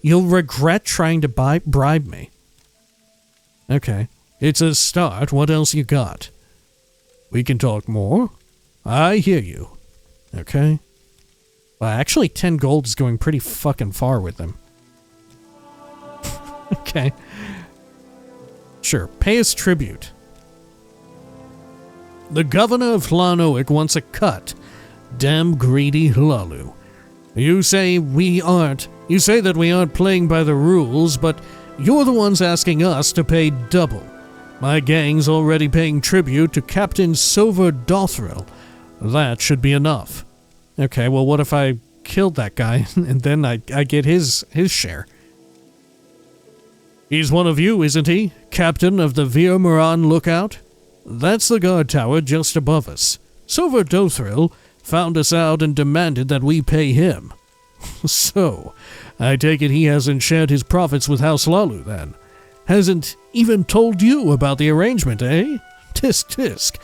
A: You'll regret trying to bribe me. Okay. It's a start. What else you got? We can talk more. I hear you. Okay. Well, actually, 10 gold is going pretty fucking far with them. Okay. Sure. Pay us tribute. The governor of Hlan Oek wants a cut. Damn greedy Hlalu. You say that we aren't playing by the rules, but you're the ones asking us to pay double. My gang's already paying tribute to Captain Silver Dothril. That should be enough. Okay, well what if I killed that guy and then I get his share? He's one of you, isn't he? Captain of the Vir Moran Lookout? That's the guard tower just above us. Silver Dothril found us out and demanded that we pay him. So, I take it he hasn't shared his profits with House Lalu, then? Hasn't even told you about the arrangement, eh? Tisk tisk.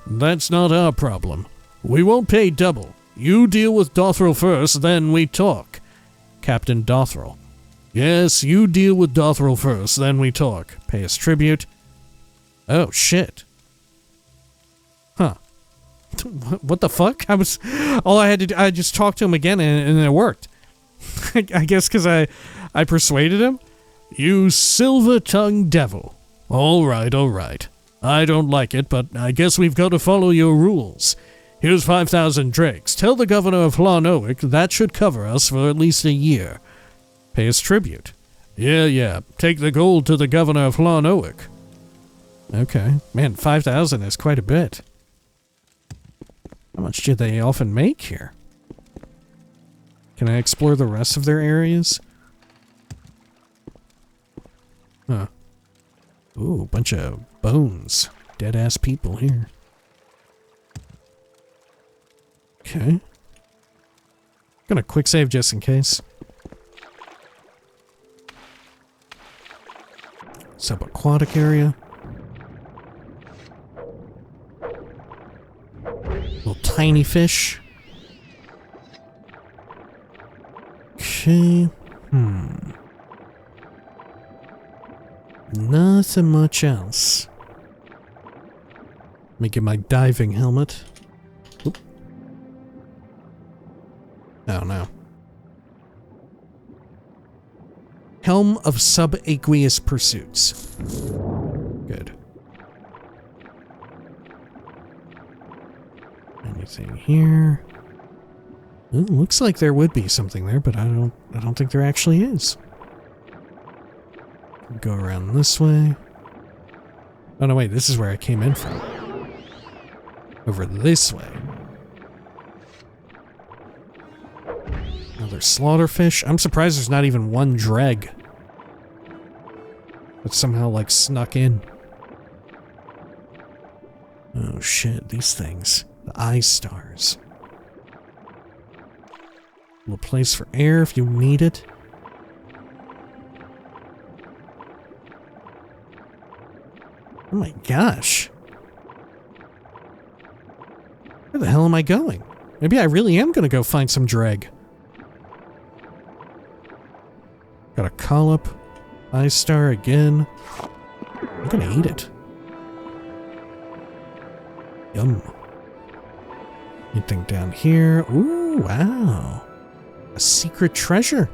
A: That's not our problem. We won't pay double. You deal with Dothrel first, then we talk. Captain Dothrel. Yes, you deal with Dothrel first, then we talk. Pay us tribute. Oh, shit. Huh. What the fuck? I just talked to him again and it worked. I guess because I persuaded him? You silver-tongued devil. All right. I don't like it, but I guess we've got to follow your rules. Here's 5,000 drakes. Tell the governor of Hlan Oek that should cover us for at least a year. Pay us tribute. Yeah. Take the gold to the governor of Hlan Oek. Okay. Man, 5,000 is quite a bit. How much do they often make here? Can I explore the rest of their areas? Huh. Ooh, a bunch of bones. Dead-ass people here. Okay. Gonna quick save just in case. Subaquatic area. Little tiny fish. Okay. Nothing much else. Let me get my diving helmet. Oop. Oh no. Helm of Subaqueous Pursuits. Good. Anything here? Ooh, looks like there would be something there, but I don't think there actually is. Go around this way. Oh no, wait, this is where I came in from. Over this way. Another slaughterfish. I'm surprised there's not even one dreg. That somehow, like, snuck in. Oh shit, these things. The eye stars. A little place for air if you need it. Oh my gosh. Where the hell am I going? Maybe I really am gonna go find some dreg. Got a collop. Eye star again. I'm gonna eat it. Yum. Anything down here? Ooh, wow. A secret treasure.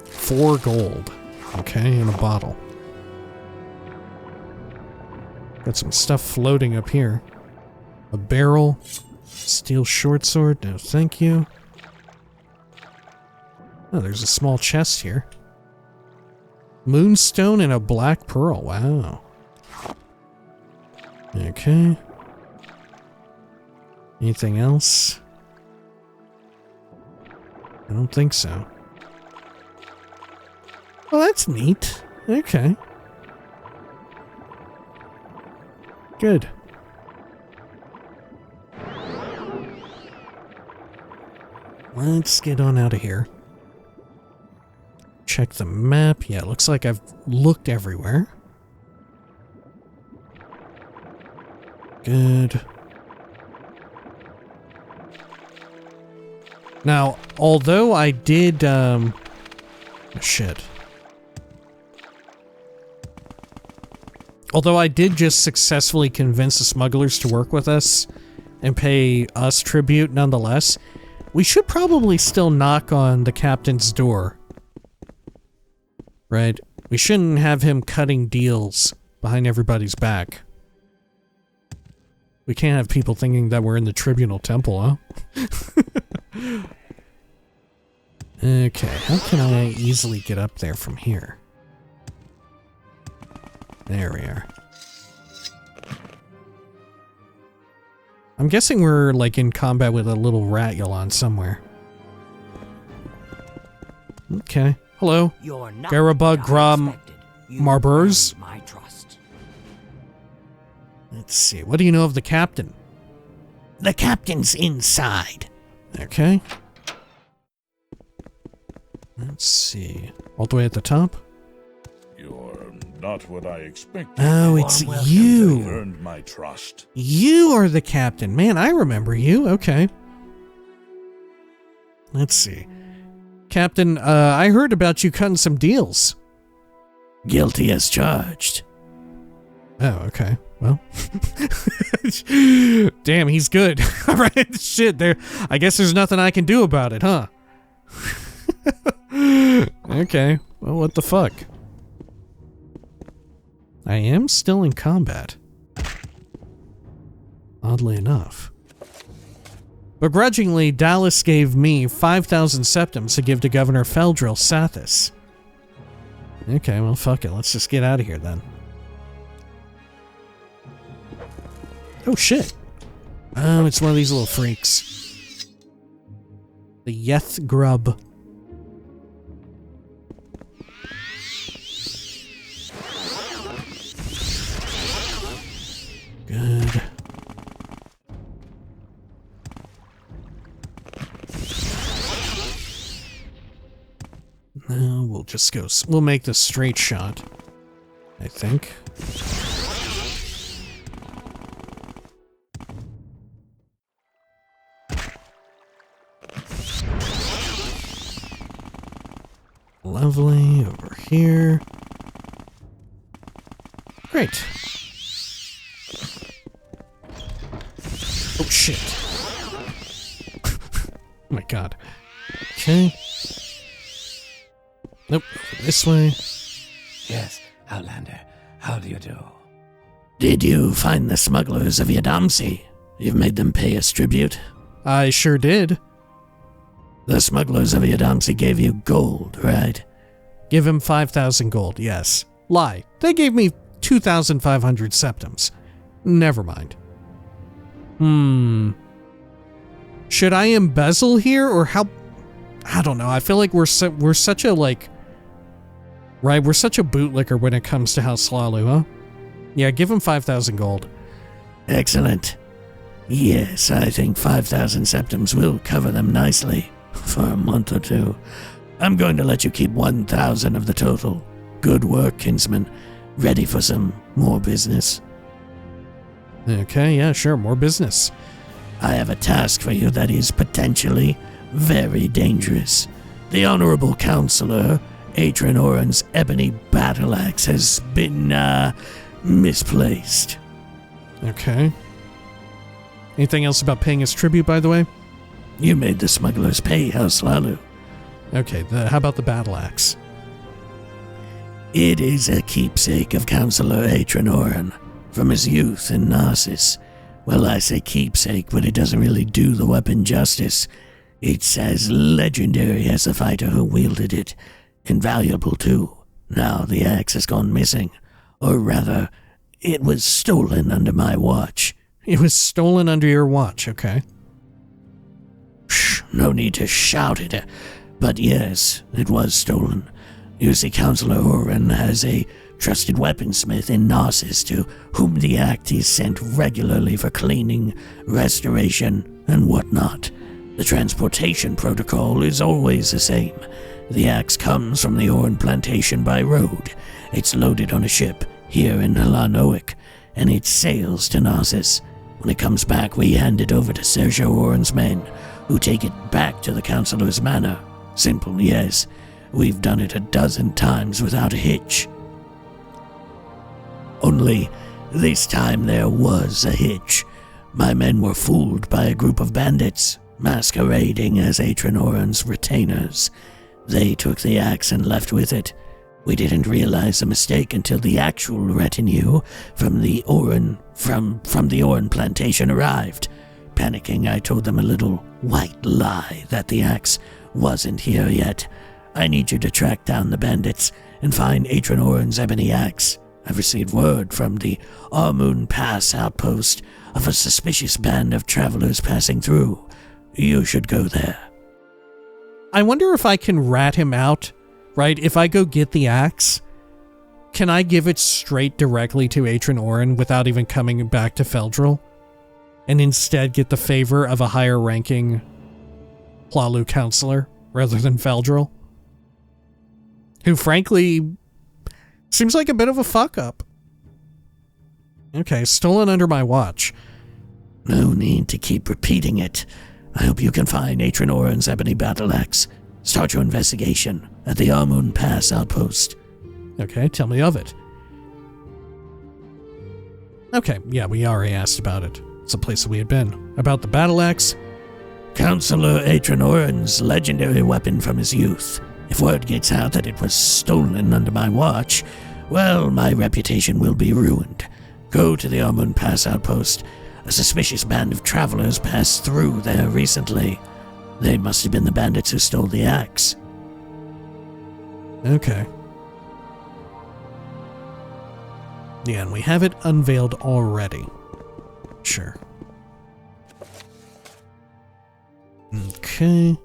A: $4 gold. Okay, in a bottle. Got some stuff floating up here. A barrel. Steel short sword. No, thank you. Oh, there's a small chest here. Moonstone and a black pearl. Wow. Okay. Anything else? I don't think so. Well, that's neat. Okay. Good. Let's get on out of here. Check the map. Yeah, it looks like I've looked everywhere. Good. Now, although I did, shit. Although I did just successfully convince the smugglers to work with us and pay us tribute nonetheless, we should probably still knock on the captain's door. Right? We shouldn't have him cutting deals behind everybody's back. We can't have people thinking that we're in the Tribunal Temple, huh? Okay, how can I easily get up there from here? There we are. I'm guessing we're, like, in combat with a little Ratulon somewhere. Okay. Hello. Garabug Gram Marbers. Let's see. What do you know of the captain?
D: The captain's inside.
A: Okay. Let's see. All the way at the top?
B: You're not what I expected.
A: Oh, it's
B: You
A: you.
B: earned my trust.
A: You are the captain. Man, I remember you. Okay. Let's see. Captain, I heard about you cutting some deals.
D: Guilty as charged.
A: Oh, okay. Well. Damn, he's good. All right, shit. I guess there's nothing I can do about it, huh? Okay. Well, what the fuck? I am still in combat. Oddly enough. Begrudgingly, Dallas gave me 5,000 septums to give to Governor Feldril Sathis. Okay, well, fuck it. Let's just get out of here then. Oh, shit. Oh, it's one of these little freaks. The Yeth Grub. Good. No, we'll just go. We'll make this straight shot, I think. Lovely. Over here. Great. Oh, shit. Oh my god. Okay. Nope. This way.
E: Yes, Outlander. How do you do?
D: Did you find the smugglers of Yadamsi? You've made them pay us tribute?
A: I sure did.
D: The smugglers of Yadamsi gave you gold, right?
A: Give him 5,000 gold, yes. Lie. They gave me 2,500 septums. Never mind. Should I embezzle here, or how? I don't know. I feel like we're such a, like... Right, we're such a bootlicker when it comes to House Slalu, huh? Yeah, give him 5,000 gold.
D: Excellent. Yes, I think 5,000 septums will cover them nicely for a month or two. I'm going to let you keep 1,000 of the total. Good work, kinsman. Ready for some more business?
A: Okay, yeah, sure, more business.
D: I have a task for you that is potentially very dangerous. The Honorable Counselor, Atran Oran's ebony battle axe, has been, misplaced.
A: Okay. Anything else about paying his tribute, by the way?
D: You made the smugglers pay, House Lalu.
A: Okay, how about the battle axe?
D: It is a keepsake of Counselor Atran Oran from his youth in Narcissus. Well, I say keepsake, but it doesn't really do the weapon justice. It's as legendary as the fighter who wielded it. Invaluable, too. Now the axe has gone missing. Or rather, it was stolen under my watch.
A: It was stolen under your watch, okay.
D: Shh, no need to shout it. But yes, it was stolen. You see, Counselor Oran has a trusted weaponsmith in Narcissus to whom the axe is sent regularly for cleaning, restoration, and whatnot. The transportation protocol is always the same. The axe comes from the Oran plantation by road. It's loaded on a ship here in Hlan Oek, and it sails to Narcissus. When it comes back, we hand it over to Sergio Oran's men, who take it back to the Counselor's manor. Simple, yes. We've done it a dozen times without a hitch. Only, this time there was a hitch. My men were fooled by a group of bandits, masquerading as Atran Oran's retainers. They took the axe and left with it. We didn't realize the mistake until the actual retinue from the Oran plantation arrived. Panicking, I told them a little white lie that the axe wasn't here yet. I need you to track down the bandits and find Atran Oran's ebony axe. I've received word from the Armoon Pass outpost of a suspicious band of travelers passing through. You should go there.
A: I wonder if I can rat him out, right? If I go get the axe, can I give it straight directly to Atran Oran without even coming back to Feldril? and instead get the favor of a higher ranking Hlalu counselor rather than Feldril, who frankly seems like a bit of a fuck up. Okay, stolen under my watch.
D: No need to keep repeating it. I hope you can find Atran Oran's ebony battle axe. Start your investigation at the Armun Pass outpost.
A: Okay, tell me of it. Okay, yeah, we already asked about it. It's a place that we had been. About the battle axe?
D: Counselor Atran Oran's legendary weapon from his youth. If word gets out that it was stolen under my watch, well, my reputation will be ruined. Go to the Armun Pass outpost. A suspicious band of travelers passed through there recently. They must have been the bandits who stole the axe.
A: Okay. Yeah, and we have it unveiled already. Sure. Okay.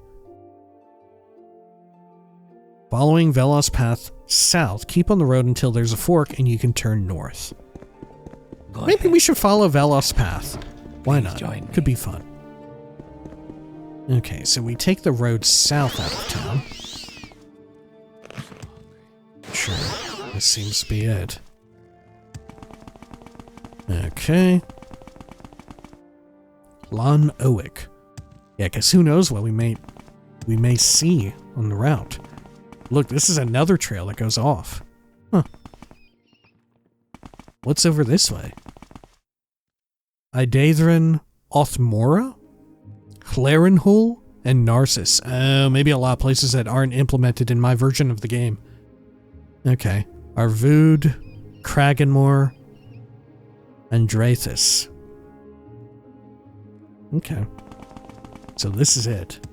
A: Following Velos Path south, keep on the road until there's a fork and you can turn north. Maybe we should follow Velos Path. Why not? Could be fun. Okay, so we take the road south out of town. Sure, this seems to be it. Okay. Hlan Oek. Yeah, because who knows what we may see on the route. Look, this is another trail that goes off. Huh. What's over this way? Idathran Othmora? Clarenhul? And Narcissus. Maybe a lot of places that aren't implemented in my version of the game. Okay. Arvud, Kraganmore, and Drathis. Okay. So this is it.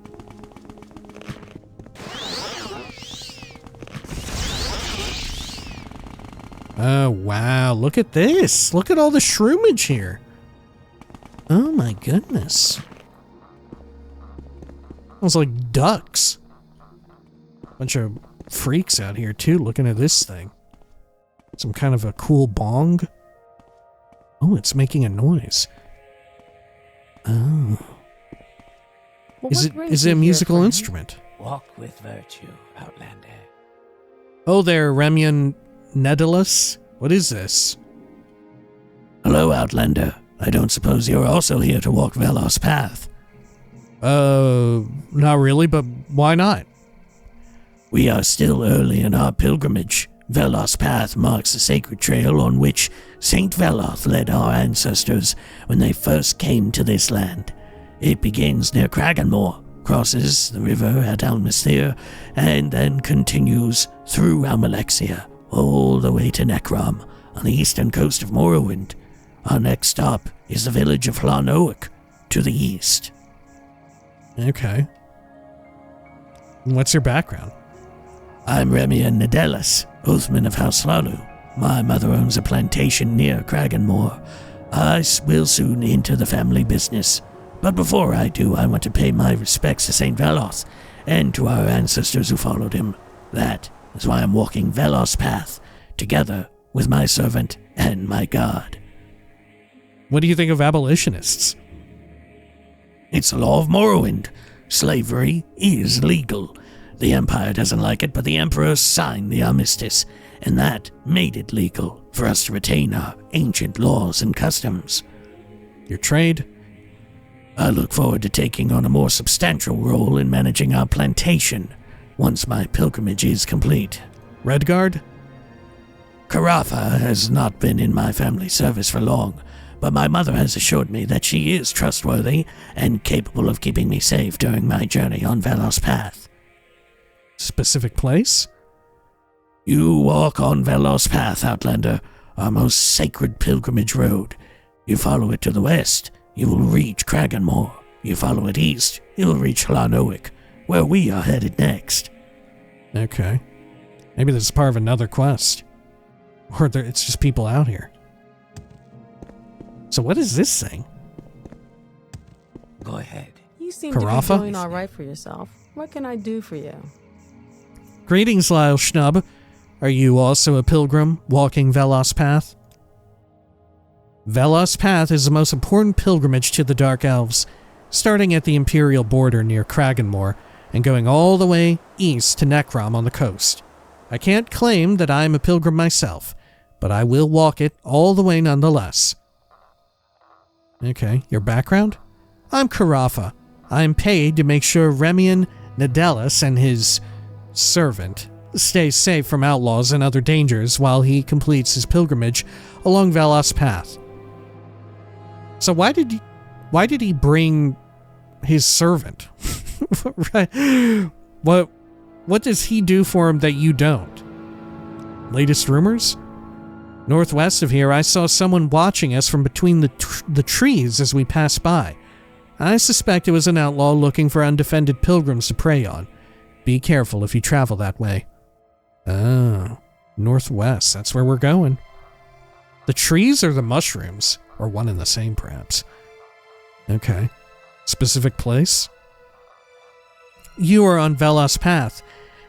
A: Oh, wow. Look at this. Look at all the shroomage here. Oh, my goodness. Smells like ducks. Bunch of freaks out here, too, looking at this thing. Some kind of a cool bong. Oh, it's making a noise. Oh.
C: Well,
A: is it a musical instrument?
E: Walk with virtue, Outlander.
A: Oh, there, Remian Nedalus. What is this?
D: Hello, Outlander. I don't suppose you're also here to walk Velos Path.
A: Not really, but why not?
D: We are still early in our pilgrimage. Velos Path marks a sacred trail on which Saint Veloth led our ancestors when they first came to this land. It begins near Kraganmore, crosses the river at Almisthir, and then continues through Almalexia, all the way to Necrom, on the eastern coast of Morrowind. Our next stop is the village of Hlan Oek, to the east.
A: Okay. What's your background?
D: I'm Remian Nedelis, Oathman of House Hlalu. My mother owns a plantation near Kraganmore. I will soon enter the family business. But before I do, I want to pay my respects to St. Veloth, and to our ancestors who followed him. That is why I'm walking Velos Path, together with my servant and my god.
A: What do you think of abolitionists?
D: It's the law of Morrowind. Slavery is legal. The Empire doesn't like it, but the Emperor signed the armistice, and that made it legal for us to retain our ancient laws and customs.
A: Your trade?
D: I look forward to taking on a more substantial role in managing our plantation once my pilgrimage is complete.
A: Redguard?
D: Carafa has not been in my family service for long, but my mother has assured me that she is trustworthy and capable of keeping me safe during my journey on Velos Path.
A: Specific place?
D: You walk on Velos Path, Outlander, our most sacred pilgrimage road. You follow it to the west, you will reach Kraganmore. You follow it east, you will reach Hlan Oek, where we are headed next.
A: Okay. Maybe this is part of another quest. Or it's just people out here. So what is this thing?
E: Go ahead.
I: You seem to be doing all right for yourself. What can I do for you?
A: Greetings, Lyle Schnub. Are you also a pilgrim walking Velos Path? Velos Path is the most important pilgrimage to the Dark Elves, starting at the Imperial border near Kraganmore and going all the way east to Necrom on the coast. I can't claim that I'm a pilgrim myself, but I will walk it all the way nonetheless. Okay, your background? I'm Carafa. I'm paid to make sure Remian Nadelis and his servant stay safe from outlaws and other dangers while he completes his pilgrimage along Velos Path. So why did he bring his servant? Right. What does he do for him that you don't? Latest rumors? Northwest of here, I saw someone watching us from between the trees as we passed by. I suspect it was an outlaw looking for undefended pilgrims to prey on. Be careful if you travel that way. Oh, northwest, that's where we're going. The trees or the mushrooms? Or one and the same, perhaps. Okay. Specific place? You are on Velos Path.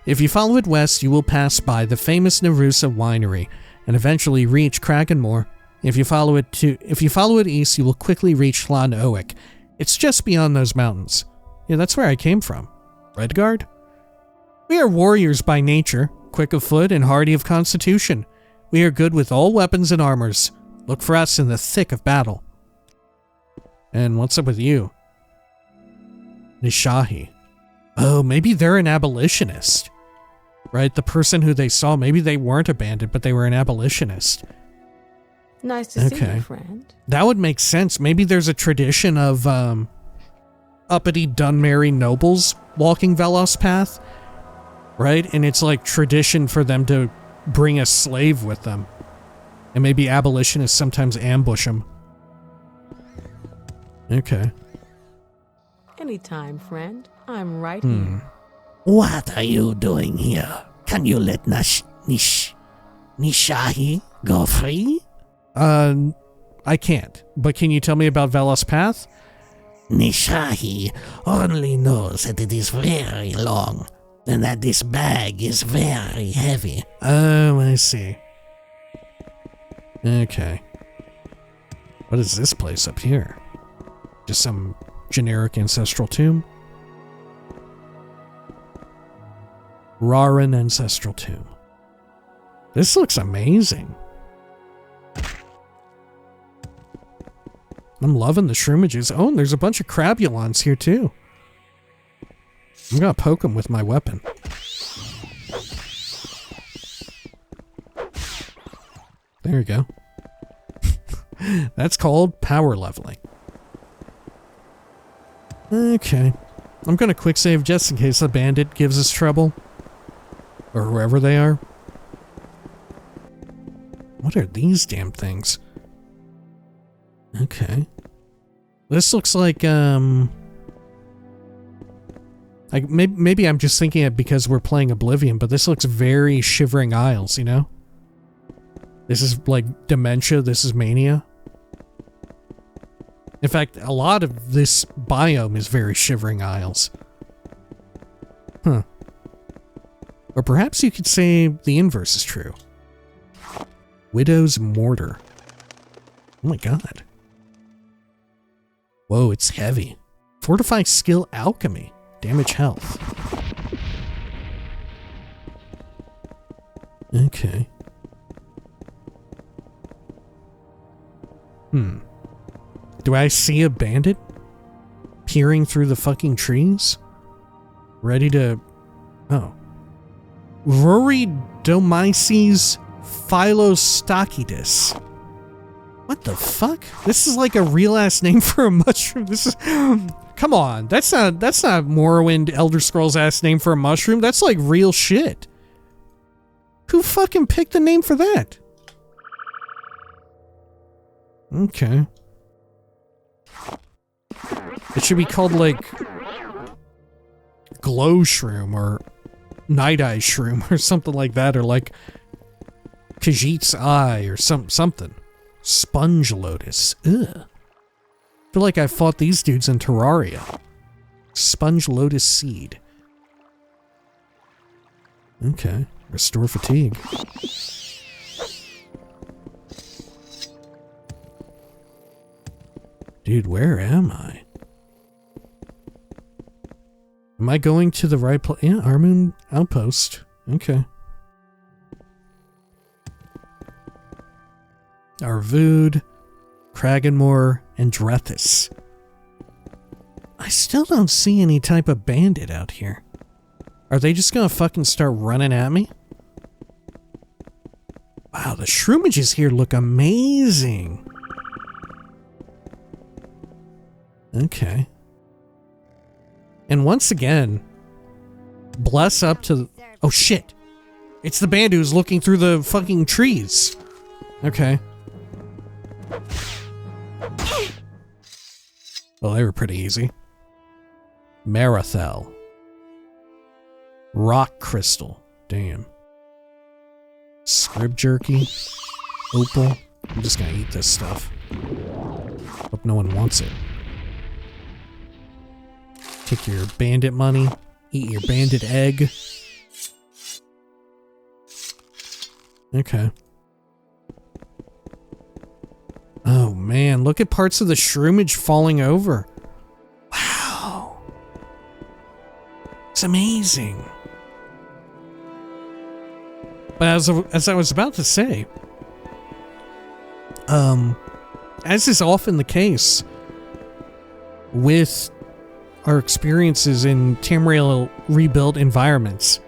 A: If you follow it west, you will pass by the famous Narusa winery and eventually reach Kraganmore. If you follow it east, you will quickly reach Hlan Oek. It's just beyond those mountains. Yeah, that's where I came from. Redguard? We are warriors by nature, quick of foot and hardy of constitution. We are good with all weapons and armors. Look for us in the thick of battle. And what's up with you? Nishahi. Oh, maybe they're an abolitionist. Right? The person who they saw, maybe they weren't a bandit, but they were an abolitionist.
I: Nice to see you, friend.
A: That would make sense. Maybe there's a tradition of uppity Dunmary nobles walking Velos Path, right? And it's like tradition for them to bring a slave with them. And maybe abolitionists sometimes ambush them. Okay.
I: Anytime, friend. I'm right here.
D: What are you doing here? Can you let Nishahi go free?
A: I can't. But can you tell me about Velos Path?
D: Nishahi only knows that it is very long and that this bag is very heavy.
A: Oh, I see. Okay. What is this place up here? Just some generic ancestral tomb? Raran Ancestral Tomb. This looks amazing. I'm loving the shroomages. Oh, and there's a bunch of crabulons here too. I'm gonna poke them with my weapon. There you go. That's called power leveling. Okay. I'm gonna quick save just in case the bandit gives us trouble. Or whoever they are. What are these damn things? Okay. This looks like, maybe I'm just thinking it because we're playing Oblivion, but this looks very Shivering Isles, you know? This is like Dementia, this is Mania. In fact, a lot of this biome is very Shivering Isles. Huh. Or perhaps you could say the inverse is true. Widow's Mortar. Oh my god. Whoa, it's heavy. Fortify Skill Alchemy. Damage health. Okay. Do I see a bandit peering through the fucking trees? Ready to... Oh. Ruridomyces Philostachydus. What the fuck? This is like a real ass name for a mushroom. This is... Come on, that's not Morrowind Elder Scrolls ass name for a mushroom. That's like real shit. Who fucking picked the name for that? Okay. It should be called like Glow Shroom or Night Eye Shroom or something like that, or like Khajiit's Eye or something. Sponge Lotus. Ugh. I feel like I fought these dudes in Terraria. Sponge Lotus Seed. Okay. Restore fatigue. Dude, where am I? Am I going to the right place? Yeah, Armoon Outpost. Okay. Arvood, Kraganmore, and Drethis. I still don't see any type of bandit out here. Are they just gonna fucking start running at me? Wow, the shroomages here look amazing. Okay. And once again, bless up to... Oh shit! It's the bandit who's looking through the fucking trees. Okay. Well, they were pretty easy. Marathel. Rock crystal. Damn. Scrib jerky. Opal. I'm just gonna eat this stuff. Hope no one wants it. Take your bandit money. Eat your bandit egg. Okay. Oh man, look at parts of the shroomage falling over. Wow. It's amazing. But as I was about to say, as is often the case with our experiences in Tamriel Rebuilt environments,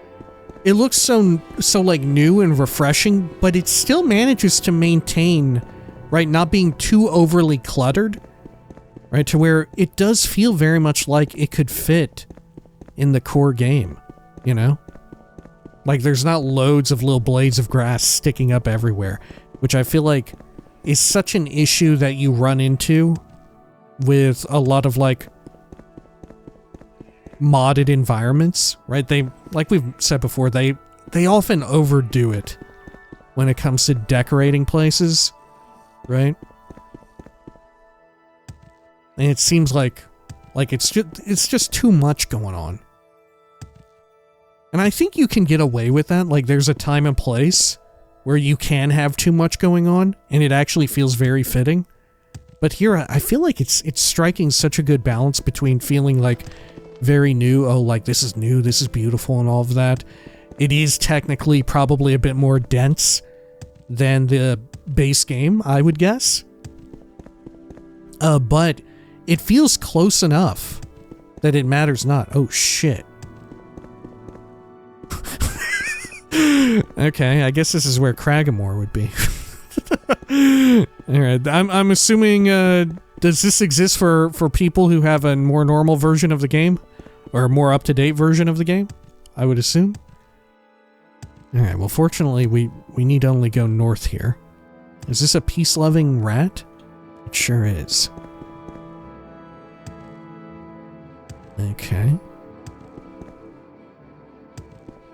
A: it looks so like new and refreshing, but it still manages to maintain, right, not being too overly cluttered, right, to where it does feel very much like it could fit in the core game, you know? Like there's not loads of little blades of grass sticking up everywhere, which I feel like is such an issue that you run into with a lot of like modded environments, right? They, like we've said before, they often overdo it when it comes to decorating places, right? And it seems like it's just too much going on. And I think you can get away with that. Like there's a time and place where you can have too much going on and it actually feels very fitting. But here I feel like it's striking such a good balance between feeling like very new, oh, like this is new, this is beautiful and all of that. It is technically probably a bit more dense than the base game, I would guess. But it feels close enough that it matters not. Oh shit. Okay, I guess this is where Kraganmore would be. Alright, I'm assuming, does this exist for people who have a more normal version of the game? Or a more up-to-date version of the game? I would assume. Alright, well fortunately we need only go north here. Is this a peace-loving rat? It sure is. Okay.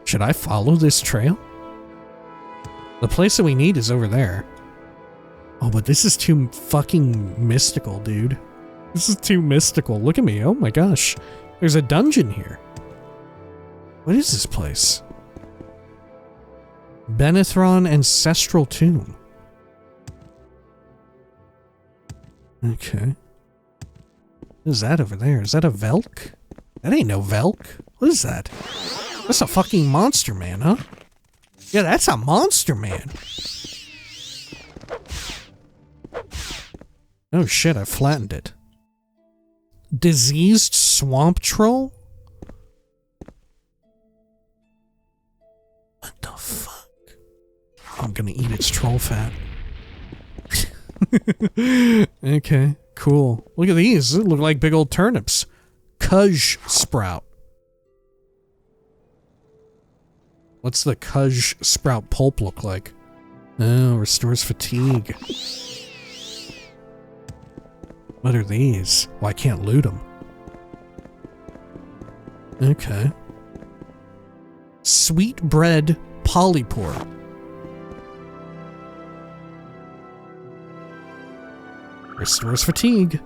A: Should I follow this trail? The place that we need is over there. Oh, but this is too fucking mystical, dude. This is too mystical. Look at me. Oh my gosh. There's a dungeon here. What is this place? Benethron Ancestral Tomb. Okay. What is that over there? Is that a Velk? That ain't no Velk. What is that? That's a fucking monster man, huh? Yeah, that's a monster man. Oh shit, I flattened it. Diseased swamp troll? What the fuck? I'm gonna eat its troll fat. Okay, cool. Look at these. They look like big old turnips. Kuj sprout. What's the Kuj sprout pulp look like? Oh, restores fatigue. What are these? Well, I can't loot them. Okay. Sweetbread polypore. Restores fatigue.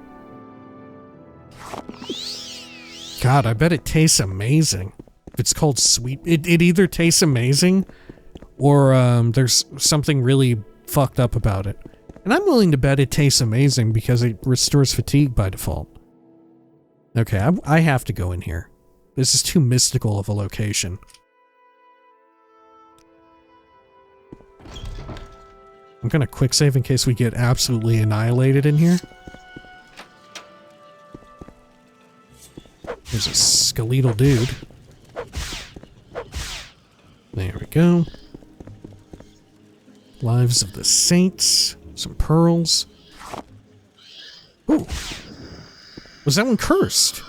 A: God, I bet it tastes amazing. If it's called sweet, it either tastes amazing or there's something really fucked up about it. And I'm willing to bet it tastes amazing because it restores fatigue by default. Okay, I have to go in here. This is too mystical of a location. I'm gonna quick save in case we get absolutely annihilated in here. There's a skeletal dude. There we go. Lives of the Saints. Some pearls. Ooh. Was that one cursed?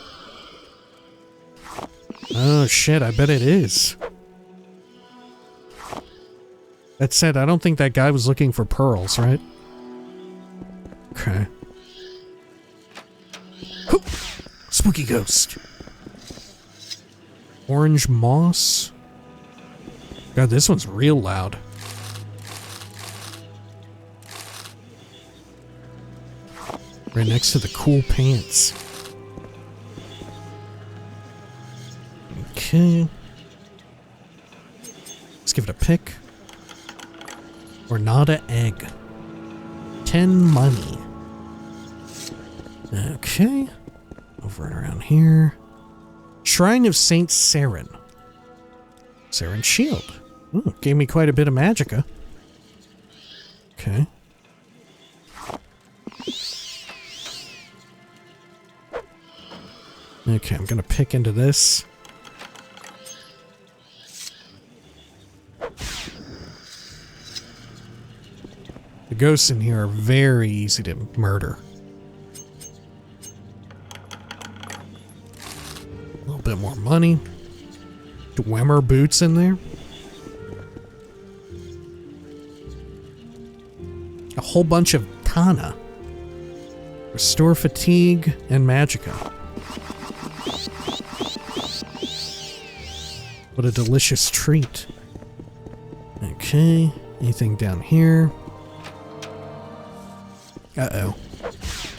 A: Oh shit, I bet it is. That said, I don't think that guy was looking for pearls, right? Okay. Whoop. Spooky ghost. Orange moss. God, this one's real loud. Right next to the cool pants. Okay. Let's give it a pick. Ornata egg. 10 money. Okay. Over and around here. Shrine of Saint Saren. Saren shield. Ooh, gave me quite a bit of magicka. Okay. Okay, I'm gonna pick into this. The ghosts in here are very easy to murder. A little bit more money. Dwemer boots in there. A whole bunch of Tana. Restore fatigue and magicka. What a delicious treat. Okay, anything down here? Uh-oh.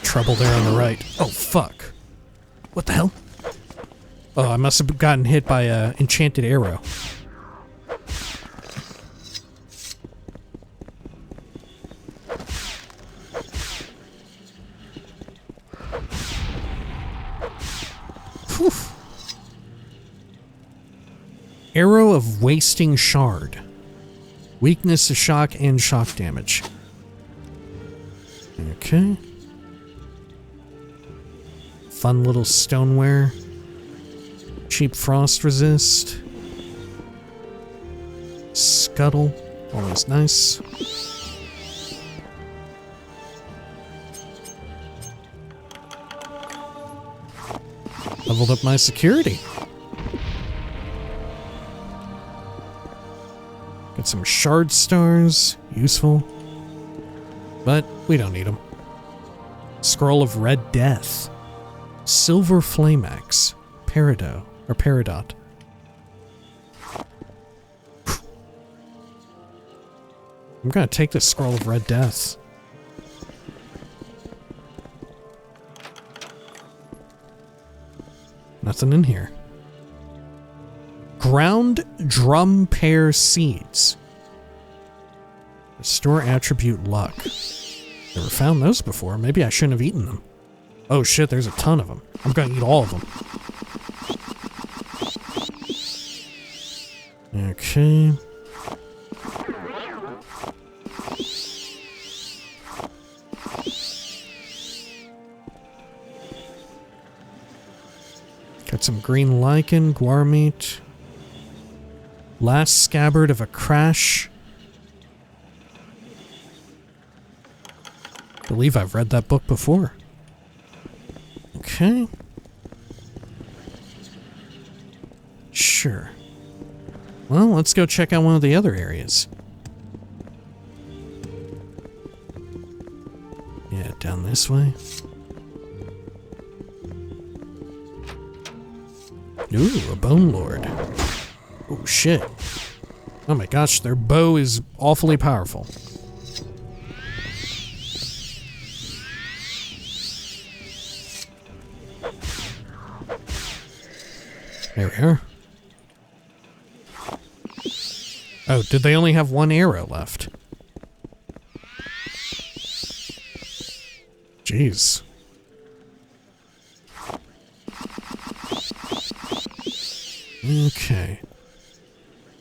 A: Trouble there on the right. Oh, fuck. What the hell? Oh, I must have gotten hit by an enchanted arrow. Whew. Arrow of Wasting Shard. Weakness to shock and shock damage. Okay. Fun little stoneware. Cheap frost resist. Scuttle. Always nice. Leveled up my security. Got some shard stars. Useful. But we don't need them. Scroll of Red Death. Silver Flame Axe. Peridot. Or Peridot. I'm gonna take this Scroll of Red Death. Nothing in here. Ground Drum Pear Seeds. Restore attribute luck. Never found those before. Maybe I shouldn't have eaten them. Oh shit, there's a ton of them. I'm gonna eat all of them. Okay. Got some green lichen, guar meat. Last scabbard of a crash. I believe I've read that book before. Okay. Sure. Well, let's go check out one of the other areas. Yeah, down this way. Ooh, a Bone Lord. Oh, shit. Oh my gosh, their bow is awfully powerful. There we are. Oh, did they only have one arrow left? Jeez. Okay.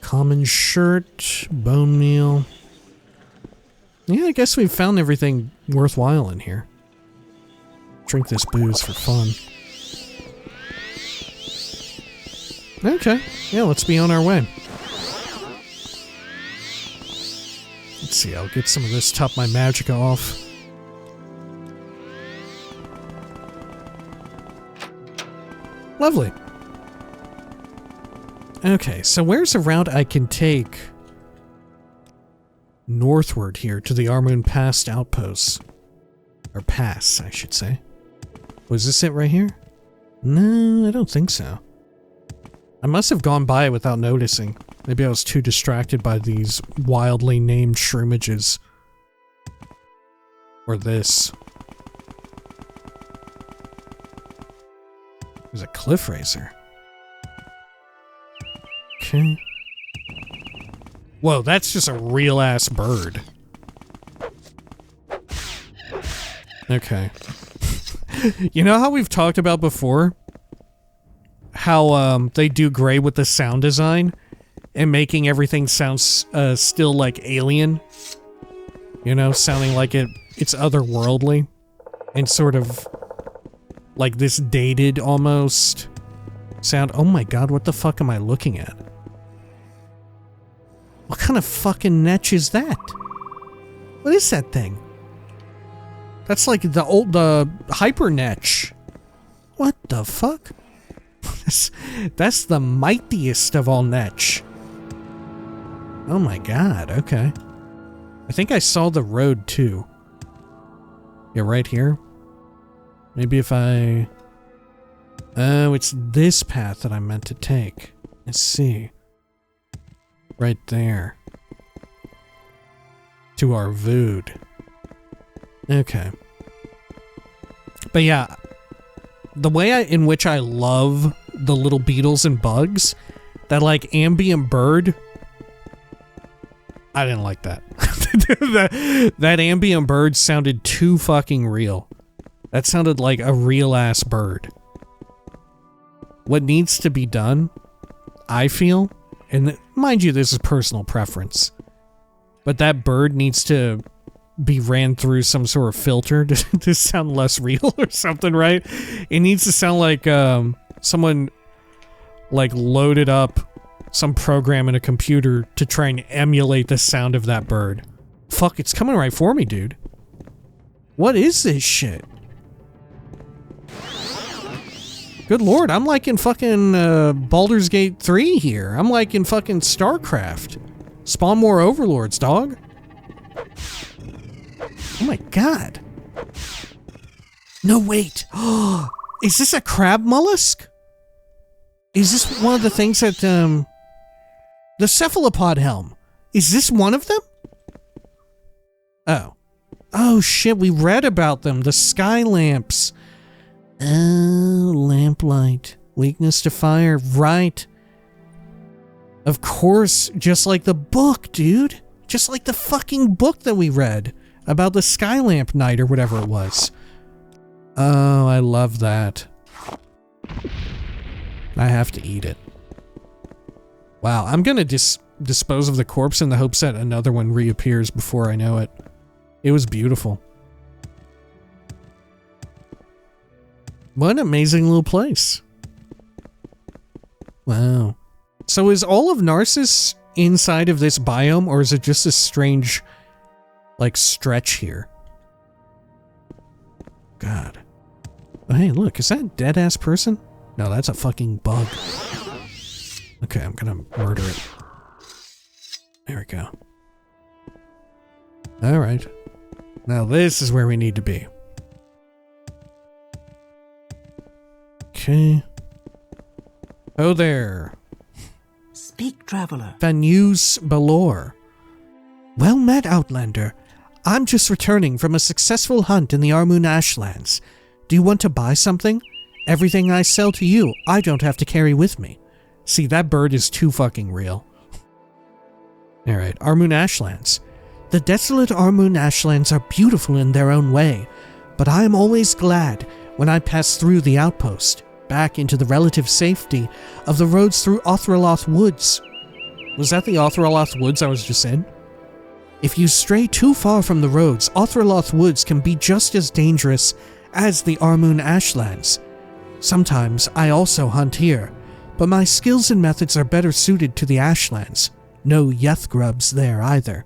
A: Common shirt, bone meal. Yeah, I guess we've found everything worthwhile in here. Drink this booze for fun. Okay. Yeah, let's be on our way. Let's see, I'll get some of this top my magicka off. Lovely. Okay, so where's a route I can take northward here to the Armoon Pass outposts? Or pass, I should say. Was this it right here? No, I don't think so. I must have gone by without noticing. Maybe I was too distracted by these wildly named shroomages. Or this. There's a cliff racer. Okay. Whoa, that's just a real-ass bird. Okay. You know how we've talked about before? How, they do great with the sound design and making everything sound, still like alien? You know, sounding like it's otherworldly and sort of like this dated almost sound. Oh my god, what the fuck am I looking at? What kind of fucking netch is that? What is that thing? That's like the hyper netch. What the fuck? That's the mightiest of all netch. Oh my god, okay. I think I saw the road too. Yeah, right here. Maybe if I... Oh, it's this path that I meant to take. Let's see. Right there. To our Vood. Okay. But yeah, the way in which I love the little beetles and bugs, that like ambient bird, I didn't like that. that ambient bird sounded too fucking real. That sounded like a real ass bird. What needs to be done, I feel, and mind you, this is personal preference, but that bird needs to be ran through some sort of filter to sound less real or something, right? It needs to sound like someone like loaded up some program in a computer to try and emulate the sound of that bird. Fuck, it's coming right for me, dude. What is this shit? Good lord, I'm like in fucking Baldur's Gate 3 here. I'm like in fucking StarCraft. Spawn more overlords, dog. Oh my god. No, wait. Is this a crab mollusk? Is this one of the things that, the cephalopod helm? Is this one of them? Oh. Oh shit, we read about them. The sky lamps. Oh, lamplight. Weakness to fire. Right. Of course, just like the book, dude. Just like the fucking book that we read about the Skylamp Knight or whatever it was. Oh, I love that. I have to eat it. Wow, I'm gonna dispose of the corpse in the hopes that another one reappears before I know it. It was beautiful. What an amazing little place. Wow. So is all of Narcissus inside of this biome, or is it just a strange, like, stretch here? God. Oh, hey, look, is that a dead-ass person? No, that's a fucking bug. Okay, I'm gonna murder it. There we go. Alright. Now this is where we need to be. Okay. Oh there.
F: Speak, traveler.
A: Vanuse Balor. Well met, Outlander. I'm just returning from a successful hunt in the Armoon Ashlands. Do you want to buy something? Everything I sell to you, I don't have to carry with me. See, that bird is too fucking real. Alright, Armoon Ashlands. The desolate Armoon Ashlands are beautiful in their own way, but I am always glad when I pass through the outpost, back into the relative safety of the roads through Othraloth Woods. Was that the Othraloth Woods I was just in? If you stray too far from the roads, Othraloth Woods can be just as dangerous as the Armoon Ashlands. Sometimes I also hunt here, but my skills and methods are better suited to the Ashlands. No Yethgrubs there either.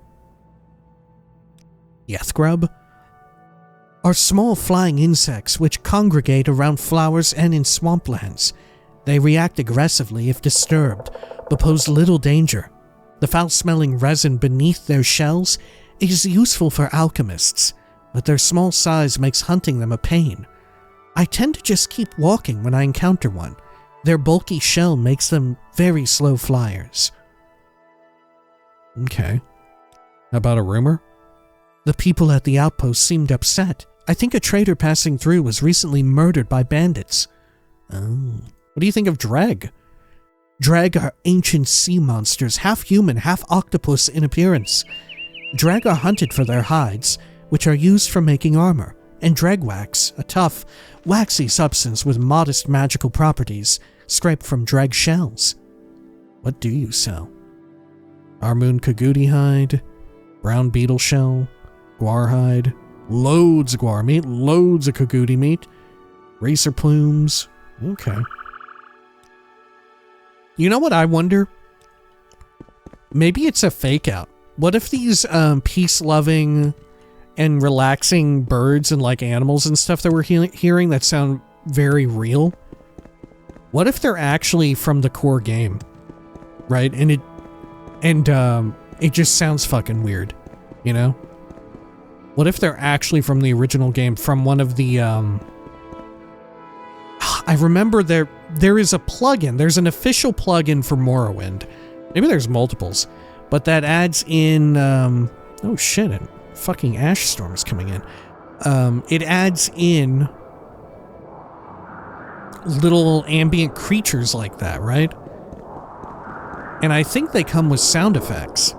A: Yethgrub? Are small flying insects which congregate around flowers and in swamplands. They react aggressively if disturbed, but pose little danger. The foul-smelling resin beneath their shells is useful for alchemists, but their small size makes hunting them a pain. I tend to just keep walking when I encounter one. Their bulky shell makes them very slow flyers. Okay. How about a rumor? The people at the outpost seemed upset. I think a trader passing through was recently murdered by bandits. Oh. What do you think of Dreg? Dreg are ancient sea monsters, half human, half octopus in appearance. Dreg are hunted for their hides, which are used for making armor, and dreg wax, a tough, waxy substance with modest magical properties, scraped from dreg shells. What do you sell? Armoon Kagudi hide, brown beetle shell, guar hide, loads of guar meat, loads of Kagudi meat, racer plumes. Okay. You know what I wonder? Maybe it's a fake out. What if these peace-loving and relaxing birds and like animals and stuff that we're hearing that sound very real? What if they're actually from the core game? Right? And it just sounds fucking weird, you know? What if they're actually from the original game, from one of the, I remember there is a plugin, there's an official plugin for Morrowind. Maybe there's multiples, but that adds in, oh shit, a fucking ash storm is coming in. It adds in little ambient creatures like that, right? And I think they come with sound effects.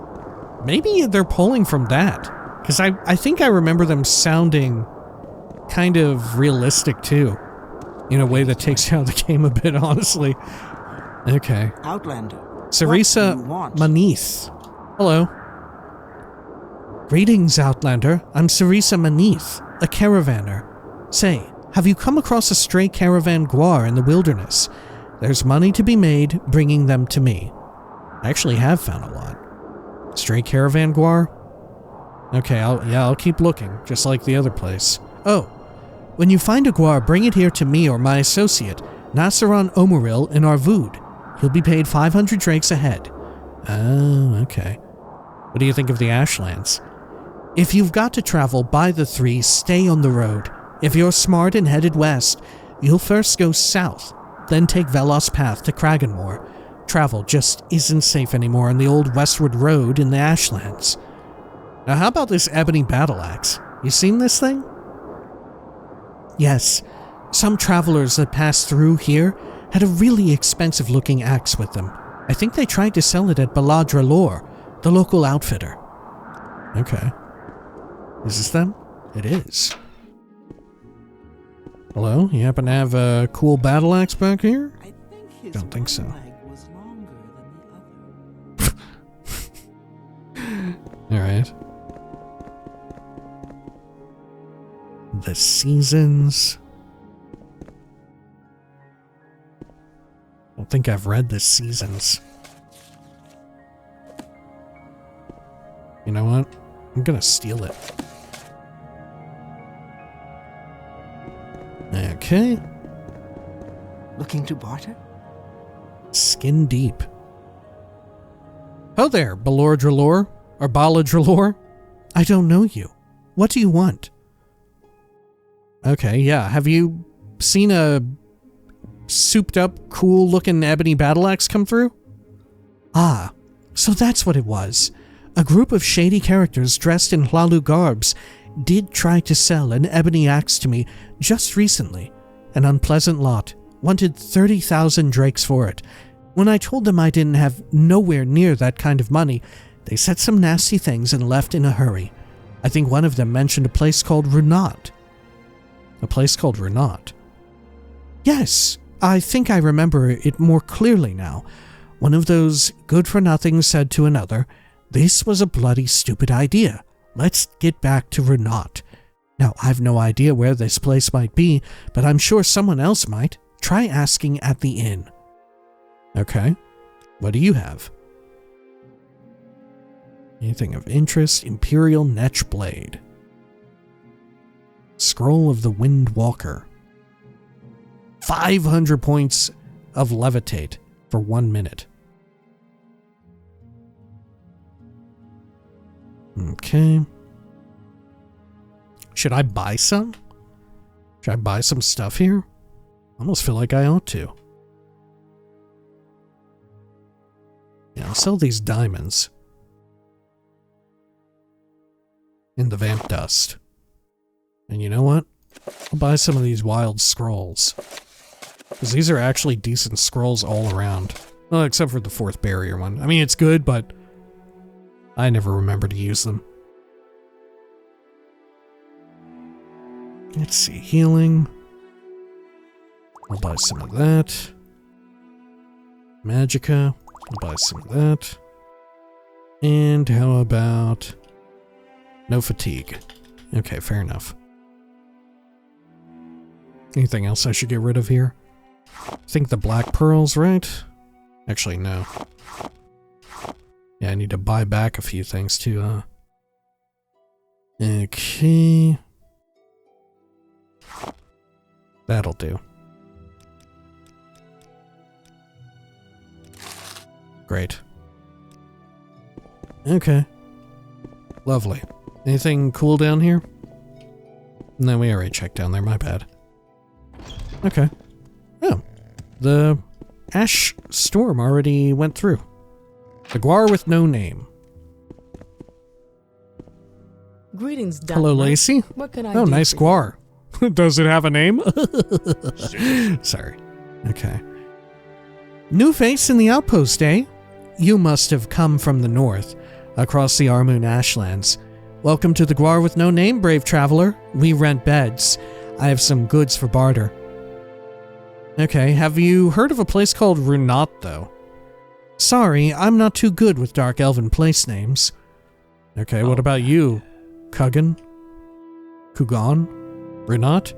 A: Maybe they're pulling from that. Because I think I remember them sounding kind of realistic too. In a way that takes you out of the game a bit, honestly. Okay.
F: Outlander.
A: Sarisa Manith. Hello. Greetings, Outlander. I'm Sarisa Manith, a caravaner. Say, have you come across a stray caravan guar in the wilderness? There's money to be made bringing them to me. I actually have found a lot. Stray caravan guar? Okay, I'll keep looking, just like the other place. Oh, when you find a guar, bring it here to me or my associate, Nassaran Omaril in Arvud. He'll be paid 500 drakes a head. Oh, okay. What do you think of the Ashlands? If you've got to travel by the three, stay on the road. If you're smart and headed west, you'll first go south, then take Velos Path to Kraganmore. Travel just isn't safe anymore on the old westward road in the Ashlands. Now how about this ebony battle axe? You seen this thing? Yes. Some travelers that passed through here had a really expensive looking axe with them. I think they tried to sell it at Baladra Lore, the local outfitter. Okay. Is this them? It is. Hello? You happen to have a cool battle axe back here?
F: I think his
A: Don't think so.
F: leg was longer than the other.
A: Alright. The seasons. I don't think I've read the seasons. You know what? I'm gonna steal it. Okay.
F: Looking to barter?
A: Skin deep. Oh there, Balordralor, or Baladralor. I don't know you. What do you want? Okay, yeah. Have you seen a souped up, cool looking ebony battle axe come through? Ah, so that's what it was. A group of shady characters dressed in Hlalu garbs did try to sell an ebony axe to me just recently. An unpleasant lot. Wanted 30,000 drakes for it. When I told them I didn't have nowhere near that kind of money, they said some nasty things and left in a hurry. I think one of them mentioned a place called Runat. A place called Renat. Yes, I think I remember it more clearly now. One of those good-for-nothings said to another, "This was a bloody stupid idea. Let's get back to Renat." Now, I've no idea where this place might be, but I'm sure someone else might. Try asking at the inn. Okay. What do you have? Anything of interest? Imperial Netch Blade. Scroll of the Wind Walker. 500 points of levitate for 1 minute. Okay. Should I buy some? Should I buy some stuff here? I almost feel like I ought to. Yeah, I'll sell these diamonds. In the vamp dust. And you know what? I'll buy some of these wild scrolls. Because these are actually decent scrolls all around. Well, except for the 4th barrier one. I mean, it's good, but I never remember to use them. Let's see, healing. I'll buy some of that. Magicka. I'll buy some of that. And how about... no fatigue. Okay, fair enough. Anything else I should get rid of here? I think the black pearls, right? Actually, no. Yeah, I need to buy back a few things too, Okay. That'll do. Great. Okay. Lovely. Anything cool down here? No, we already checked down there, my bad. Okay. Oh. The ash storm already went through. The Guar with no name.
I: Greetings, Dad.
A: Hello, Lacey.
I: What can I
A: do? Oh, nice
I: for
A: Guar. Does it have a name? Sorry. Okay. New face in the outpost, eh? You must have come from the north, across the Armoon Ashlands. Welcome to the Guar with no name, brave traveler. We rent beds. I have some goods for barter. Okay, have you heard of a place called Renat, though? Sorry, I'm not too good with Dark Elven place names. Okay, what about you? Kugan? Kugan? Renat?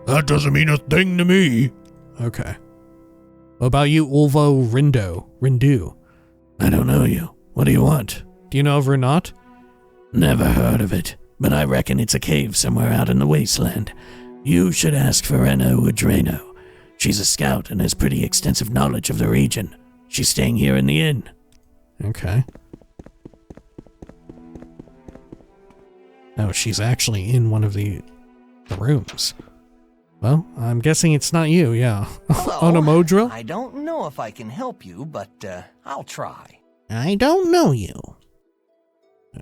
G: That doesn't mean a thing to me.
A: Okay. What about you, Ulvo Rindu?
D: I don't know you. What do you want?
A: Do you know of Renat?
D: Never heard of it, but I reckon it's a cave somewhere out in the wasteland. You should ask for Hlan Oek. She's a scout and has pretty extensive knowledge of the region. She's staying here in the inn.
A: Okay. Oh, she's actually in one of the rooms. Well, I'm guessing it's not you, yeah. Onomodra?
J: I don't know if I can help you, but I'll try.
A: I don't know you.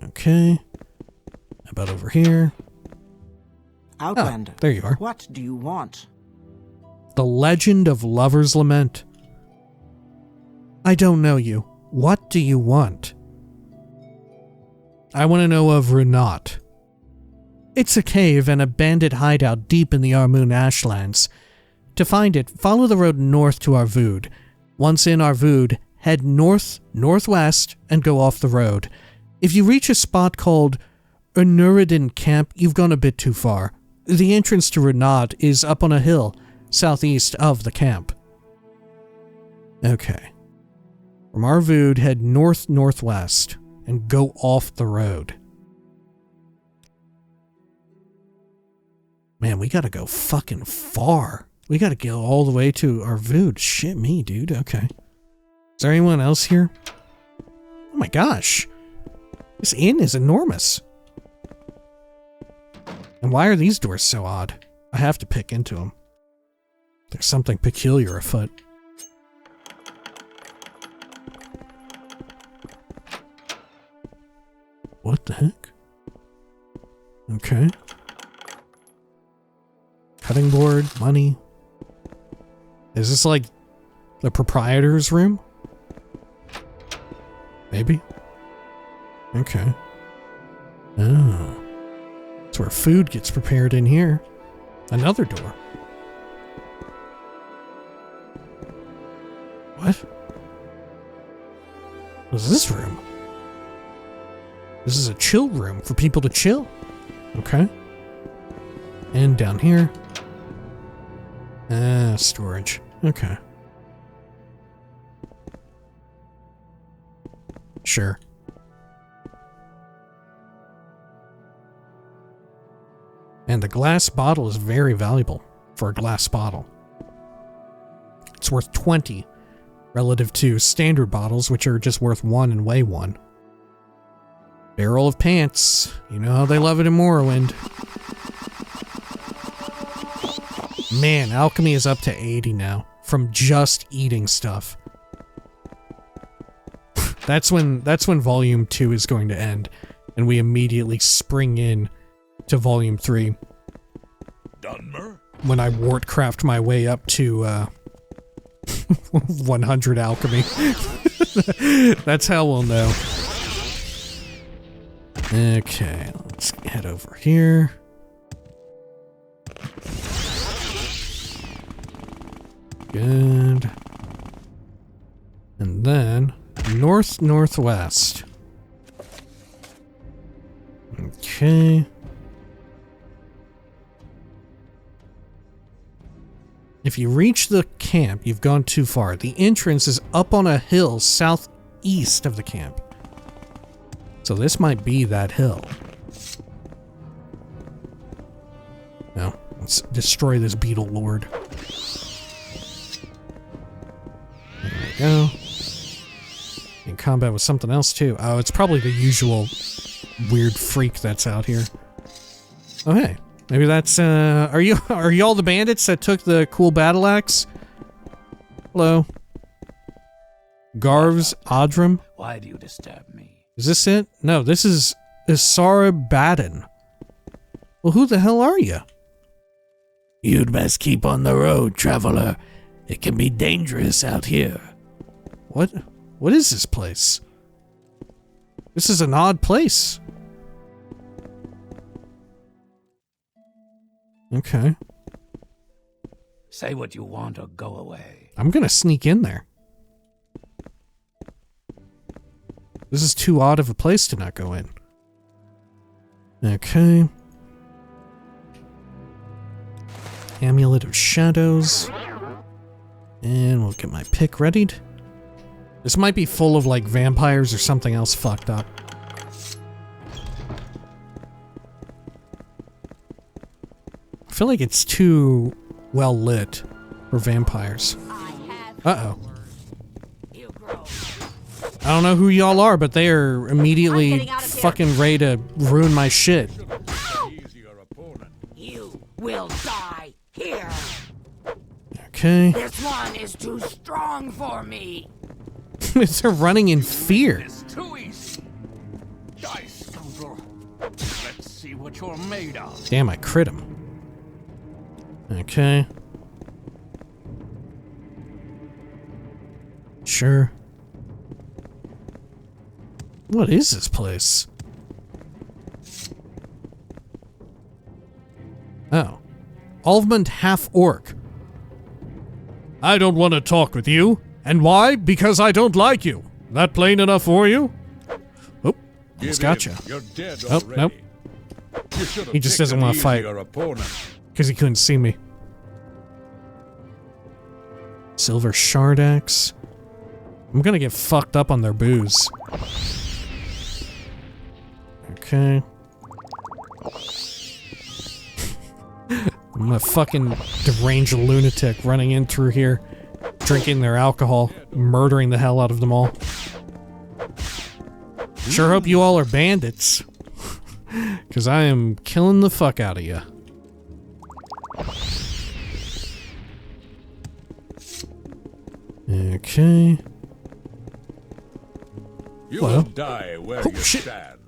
A: Okay. How about over here?
F: Outlander.
A: Oh, there you are.
F: What do you want?
A: The Legend of Lover's Lament. I don't know you. What do you want? I want to know of Renat. It's a cave and a bandit hideout deep in the Armoon Ashlands. To find it, follow the road north to Arvood. Once in Arvood, head north-northwest and go off the road. If you reach a spot called Unuridin Camp, you've gone a bit too far. The entrance to Renat is up on a hill, southeast of the camp. Okay. From Arvood, head north-northwest and go off the road. Man, we gotta go fucking far. We gotta go all the way to Arvood. Shit me, dude. Okay. Is there anyone else here? Oh my gosh. This inn is enormous. And why are these doors so odd? I have to pick into them. There's something peculiar afoot. What the heck? Okay. Cutting board, money. Is this like the proprietor's room? Maybe? Okay. Oh. That's where food gets prepared in here. Another door. What? What's this room? This is a chill room for people to chill. Okay. And down here. Storage. Okay. Sure. And the glass bottle is very valuable for a glass bottle. It's worth 20 relative to standard bottles, which are just worth 1 and weigh 1. Barrel of pants. You know how they love it in Morrowind. Man, alchemy is up to 80 now from just eating stuff. That's when volume 2 is going to end, and we immediately spring in to volume 3.
B: Dunmer?
A: When I wartcraft my way up to 100 alchemy. That's how we'll know. Okay, let's head over here. Good. And then north-northwest. Okay. If you reach the camp, you've gone too far. The entrance is up on a hill southeast of the camp. So this might be that hill. Now, let's destroy this beetle lord. There we go. In combat with something else too. Oh, it's probably the usual weird freak that's out here. Oh hey, maybe that's are you all the bandits that took the cool battle axe? Hello. Garv's Adram?
E: Why do you disturb me?
A: Is this it? No, this is Isara Baden. Well, who the hell are you?
D: You'd best keep on the road, traveler. It can be dangerous out here.
A: What? What is this place? This is an odd place. Okay.
E: Say what you want or go away.
A: I'm gonna sneak in there. This is too odd of a place to not go in. Okay. Amulet of Shadows. And we'll get my pick readied. This might be full of, like, vampires or something else fucked up. I feel like it's too well lit for vampires. Uh-oh. I don't know who y'all are, but they are immediately fucking ready to ruin my shit.
K: You will die here.
A: Okay.
K: This one is too strong for me.
A: They're running in fear.
H: It's too easy. Die, scoundrel. Let's see what you're made of.
A: Damn, I crit him. Okay. Sure. What is this place? Oh. Alvmund Half-Orc. I don't want to talk with you. And why? Because I don't like you. That plain enough for you? Oh, he's gotcha.
B: You're dead
A: Oh,
B: already.
A: nope. He just doesn't want to fight. Because he couldn't see me. Silver Shard Axe. I'm gonna get fucked up on their booze. Okay. I'm a fucking deranged lunatic running in through here, drinking their alcohol, murdering the hell out of them all. Sure hope you all are bandits. Because I am killing the fuck out of you. Okay.
B: You
A: Hello.
B: will die where you
A: shit.
B: stand.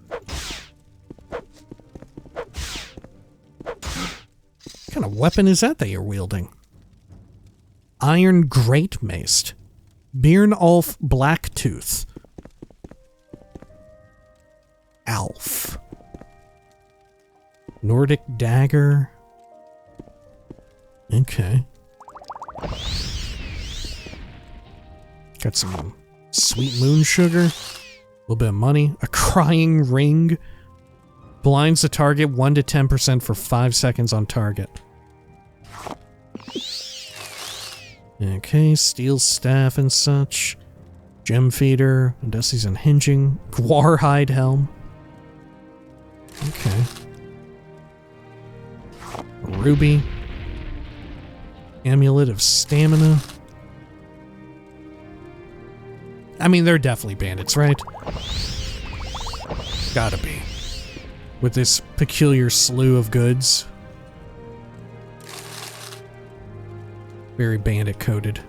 A: What kind of weapon is that you're wielding? Iron Great Mace. Byrnulf Blacktooth. Alf. Nordic Dagger. Okay. Got some sweet moon sugar. A little bit of money. A crying ring. Blinds the target 1 to 10% for 5 seconds on target. Okay, steel staff and such. Gem feeder. Dusty's unhinging. Guar hide helm. Okay. Ruby. Amulet of stamina. I mean, they're definitely bandits, right? Gotta be. With this peculiar slew of goods. Very bandit coded.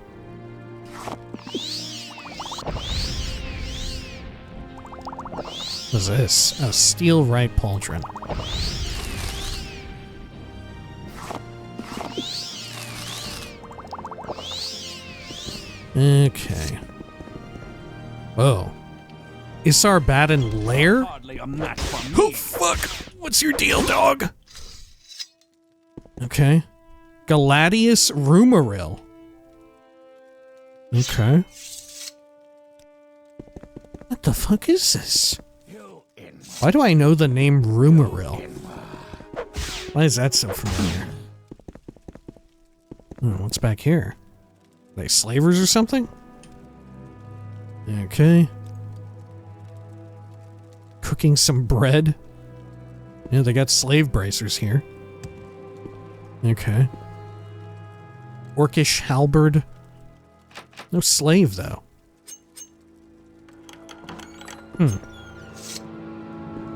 A: What's this? Oh, steel right pauldron. Okay. Whoa. Isar Baden Lair? Oh, fuck! What's your deal, dog? Okay. Galadius Rumaril. Okay. What the fuck is this? Why do I know the name Rumaril? Why is that so familiar? Oh, what's back here? Are they slavers or something? Okay. Cooking some bread. Yeah, they got slave bracers here. Okay. Orcish halberd. No slave, though.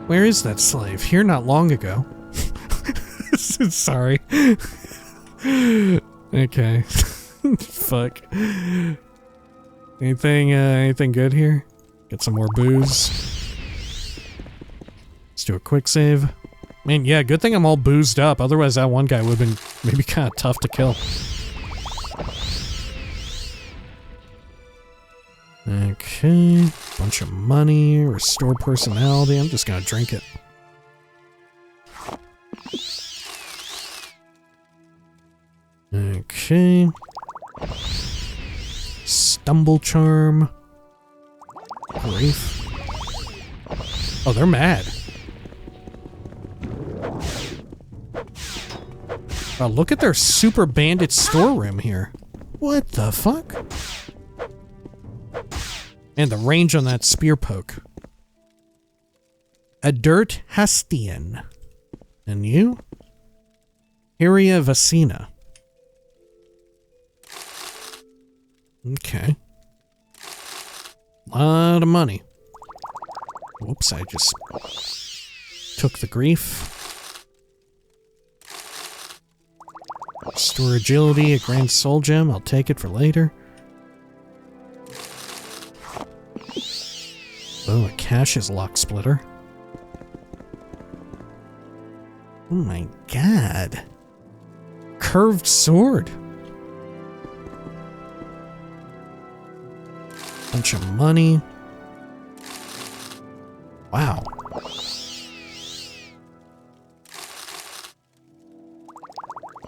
A: Where is that slave? Here not long ago. Sorry. Okay. Fuck. Anything good here? Get some more booze. Let's do a quick save. Man, yeah, good thing I'm all boozed up. Otherwise, that one guy would have been maybe kind of tough to kill. Okay. Bunch of money. Restore personality. I'm just gonna drink it. Okay. Stumble charm. Grief. Oh, they're mad. Oh, look at their super bandit storeroom here. What the fuck? And the range on that spear poke. A dirt Hastian. And you? Hiria Vasina. Okay. Lot of money. Whoops, I just took the grief. Restore agility, a grand soul gem. I'll take it for later. Oh, a Cassius lock splitter. Oh my god. Curved sword. Bunch of money. Wow.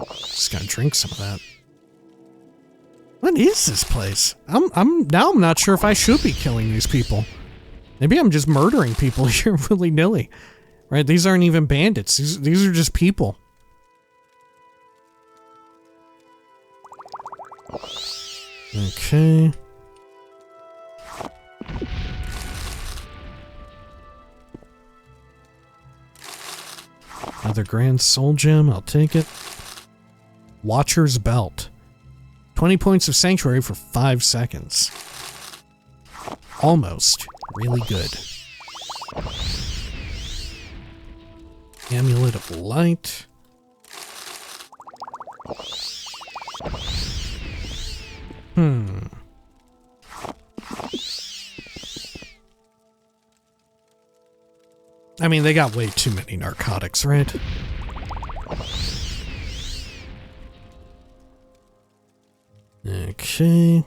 A: Just gotta drink some of that. What is this place? I'm not sure if I should be killing these people. Maybe I'm just murdering people here willy-nilly. Right? These aren't even bandits. These are just people. Okay. Another grand soul gem. I'll take it. Watcher's belt. 20 points of sanctuary for 5 seconds. Almost. Really good. Amulet of light. I mean, they got way too many narcotics, right? Okay.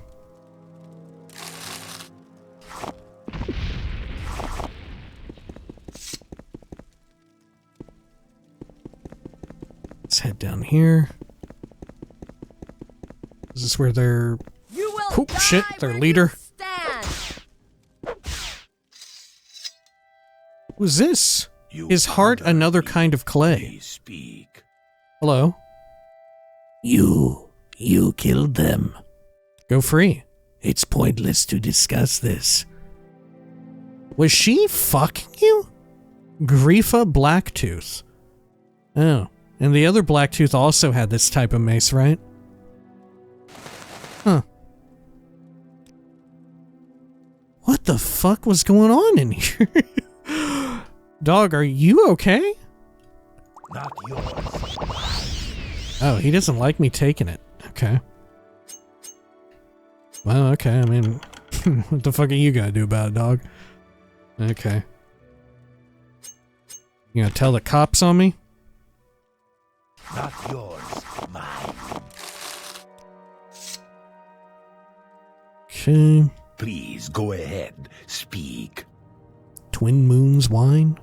A: Let's head down here. this where they're...
K: You will
A: Oh, shit, their leader. Who's this? Is heart another kind of clay?
E: Speak.
A: Hello?
D: You killed them.
A: Go free.
D: It's pointless to discuss this.
A: Was she fucking you? Griefa Blacktooth. Oh, and the other Blacktooth also had this type of mace, right? Huh. What the fuck was going on in here? Dog, are you okay?
E: Not yours.
A: Oh, he doesn't like me taking it. Okay. Well, okay, I mean, what the fuck are you gonna do about it, dog? Okay. You gonna tell the cops on me?
E: Not yours, mine.
A: Okay.
E: Please go ahead, speak.
A: Twin Moons wine?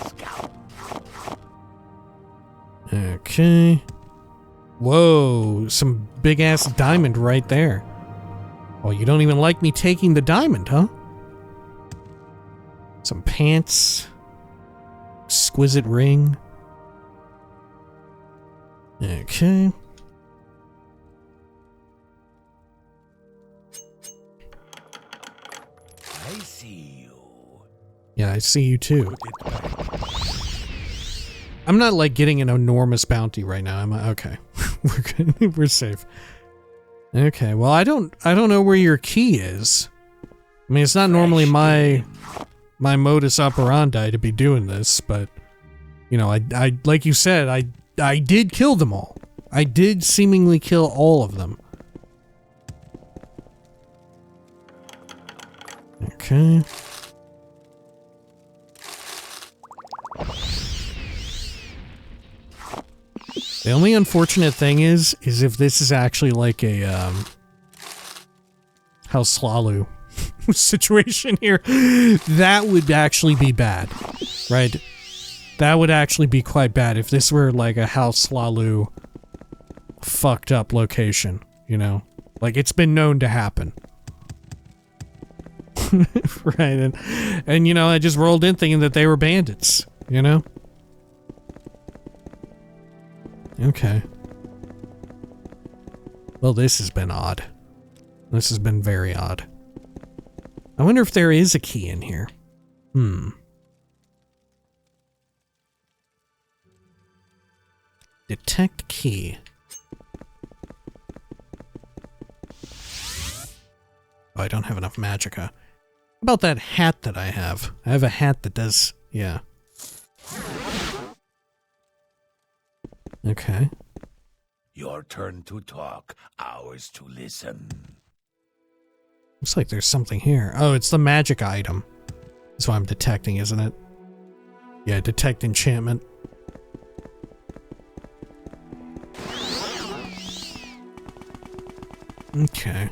E: Scout.
A: Okay. Whoa, some big ass diamond right there. Oh, you don't even like me taking the diamond, huh? Some pants. Exquisite ring. Okay.
E: I see you.
A: Yeah, I see you too. I'm not like getting an enormous bounty right now. I'm okay. We're good. We're safe. Okay. Well, I don't know where your key is. I mean, it's not normally my modus operandi to be doing this, but you know, I like you said, I did kill them all. I did seemingly kill all of them. Okay. The only unfortunate thing is if this is actually like a, House Slalu situation here, that would actually be bad, right? That would actually be quite bad if this were like a House Slalu fucked up location, you know? Like, it's been known to happen. Right, and you know, I just rolled in thinking that they were bandits, you know? Okay. Well, this has been odd. This has been very odd. I wonder if there is a key in here. Detect key. Oh, I don't have enough magicka. How about that hat that I have? I have a hat that does... yeah. Okay.
E: Your turn to talk, ours to listen.
A: Looks like there's something here. Oh, it's the magic item. That's what I'm detecting, isn't it? Yeah, detect enchantment. Okay.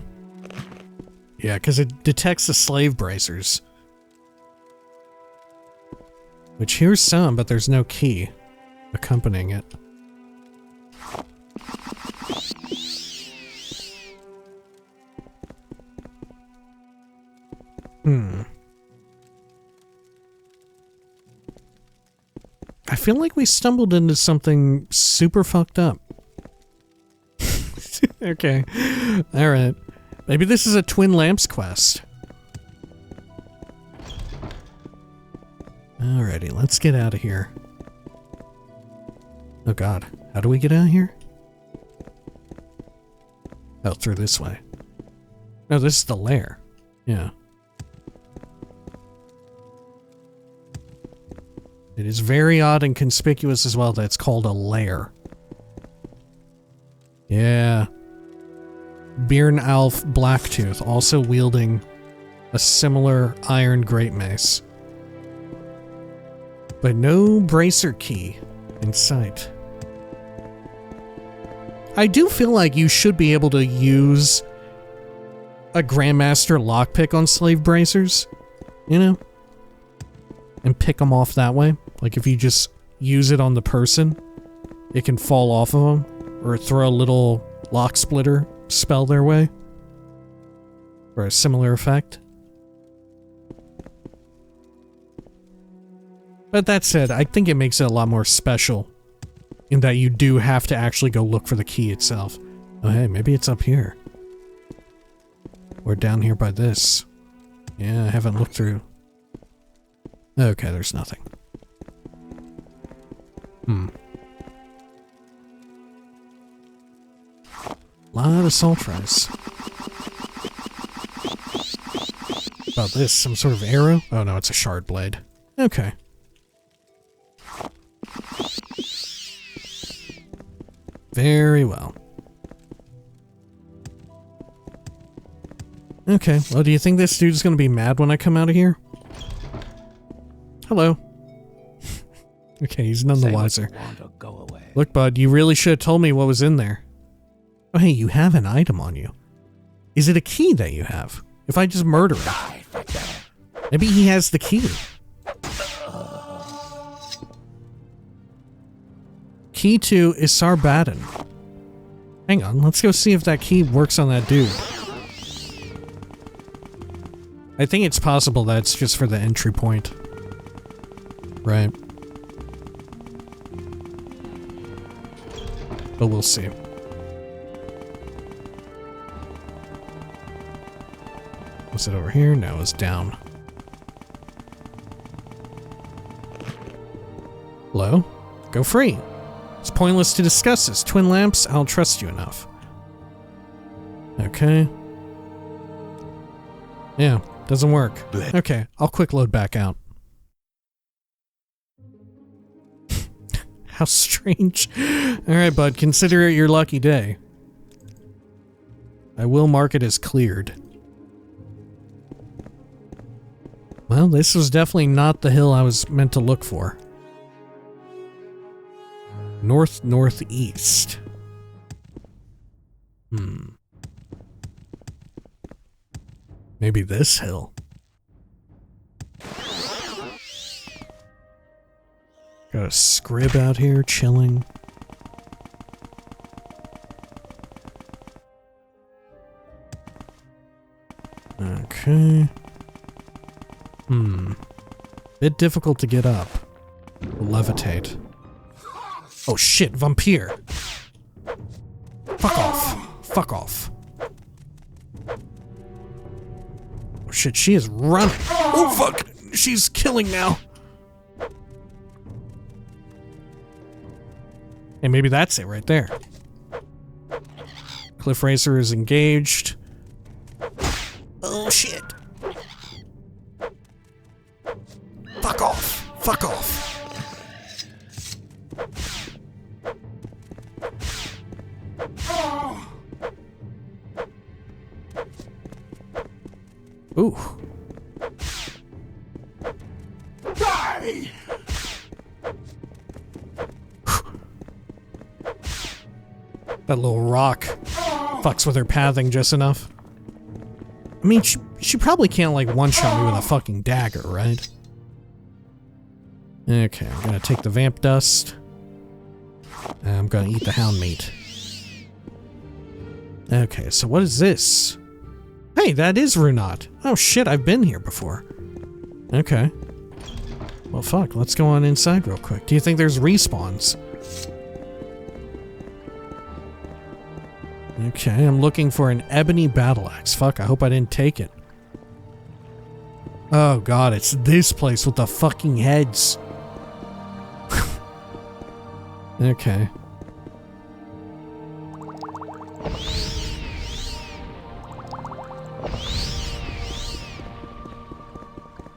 A: Yeah, because it detects the slave bracers. Which here's some, but there's no key accompanying it. I feel like we stumbled into something super fucked up. Okay. Alright. Maybe this is a Twin Lamps quest. Alrighty, let's get out of here. Oh god. How do we get out of here? Oh, through this way. No, this is the lair. Yeah. It is very odd and conspicuous as well that it's called a lair. Yeah. Byrne Alf Blacktooth, also wielding a similar iron great mace. But no bracer key in sight. I do feel like you should be able to use a Grandmaster lockpick on slave bracers, you know? And pick them off that way. Like if you just use it on the person, it can fall off of them. Or throw a little lock splitter spell their way. For a similar effect. But that said, I think it makes it a lot more special. In that you do have to actually go look for the key itself. Oh hey, maybe it's up here. Or down here by this. Yeah, I haven't looked through. Okay, there's nothing. Lot of salt rice. About this, some sort of arrow? Oh no, it's a shard blade. Okay. Very well. Okay, well, do you think this dude's gonna be mad when I come out of here? Hello. Okay, he's none the wiser. Look, bud, you really should have told me what was in there. Oh, hey, you have an item on you. Is it a key that you have? If I just murder him. Maybe he has the key. Key to Isarbaden. Hang on, let's go see if that key works on that dude. I think it's possible that's just for the entry point. Right. But we'll see. Was it over here? No, it's down. Hello? Go free. It's pointless to discuss this. Twin lamps, I'll trust you enough. Okay. Yeah, doesn't work. Okay, I'll quick load back out. How strange. Alright, bud, consider it your lucky day. I will mark it as cleared. Well, this was definitely not the hill I was meant to look for. North-northeast. Maybe this hill. Got a scrib out here chilling. Okay. Bit difficult to get up. Levitate. Oh shit, vampire. Fuck off. Fuck off. Oh shit, she is running. Oh fuck, she's killing now. And maybe that's it right there. Cliff Racer is engaged. Oh shit. Fuck off. Fuck off. Ooh.
H: Die!
A: That little rock fucks with her pathing just enough. I mean, she probably can't, like, one-shot me with a fucking dagger, right? Okay, I'm gonna take the vamp dust. And I'm gonna eat the hound meat. Okay, so what is this? Hey, that is Runat. Oh shit, I've been here before. Okay. Well, fuck, let's go on inside real quick. Do you think there's respawns? Okay, I'm looking for an ebony battle axe. Fuck, I hope I didn't take it. Oh god, it's this place with the fucking heads. Okay.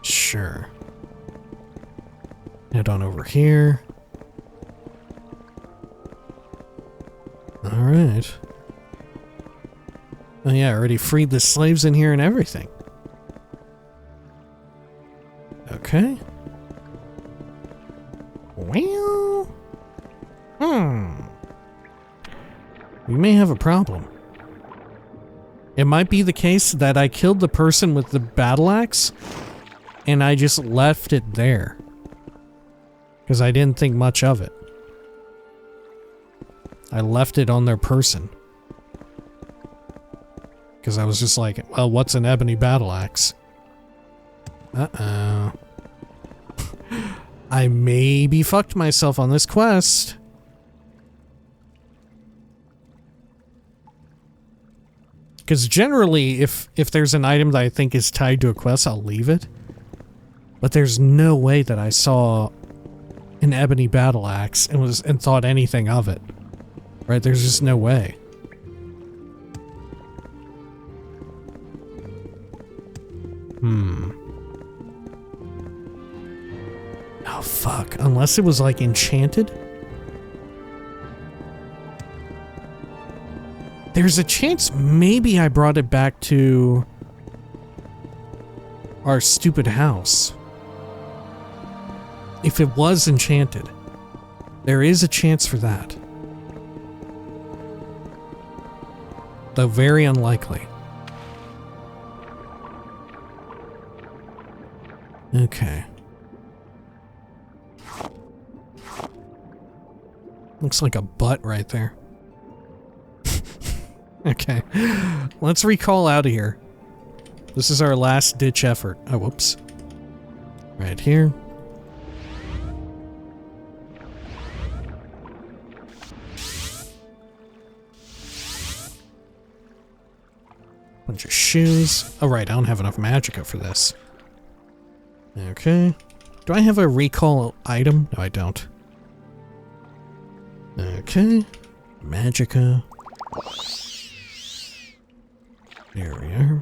A: Sure. Head on over here. Alright. Oh yeah, I already freed the slaves in here and everything. Okay. Well... We may have a problem. It might be the case that I killed the person with the battle axe, and I just left it there. Because I didn't think much of it. I left it on their person. Because I was just like, well, what's an ebony battle axe? Uh-oh. I maybe fucked myself on this quest. Because generally, if there's an item that I think is tied to a quest, I'll leave it. But there's no way that I saw an ebony battle axe and thought anything of it. Right? There's just no way. Oh, fuck. Unless it was, like, enchanted? There's a chance maybe I brought it back to our stupid house. If it was enchanted. There is a chance for that. Though very unlikely. Okay. Looks like a butt right there. Okay. Let's recall out of here. This is our last ditch effort. Oh, whoops. Right here. Bunch of shoes. Oh, right. I don't have enough magicka for this. Okay. Do I have a recall item? No, I don't. Okay. Magicka. There we are.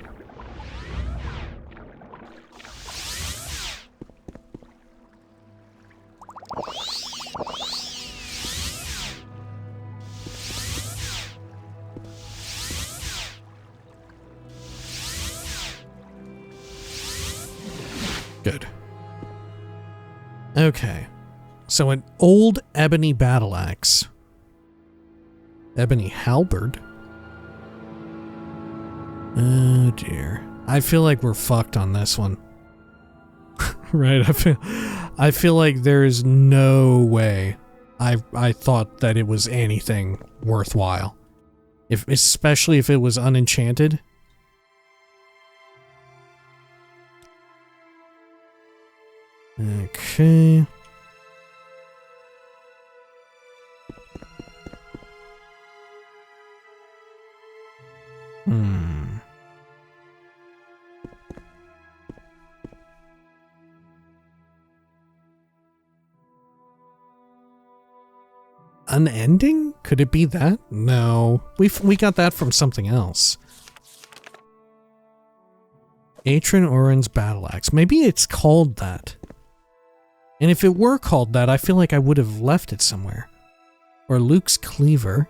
A: Good. Okay. So an old ebony battle axe. Ebony halberd? Oh dear. I feel like we're fucked on this one. Right? I feel like there is no way I thought that it was anything worthwhile. Especially if it was unenchanted. Okay. Unending? Could it be that? No. We got that from something else. Atran Oran's battle axe. Maybe it's called that. And if it were called that, I feel like I would have left it somewhere. Or Luke's cleaver.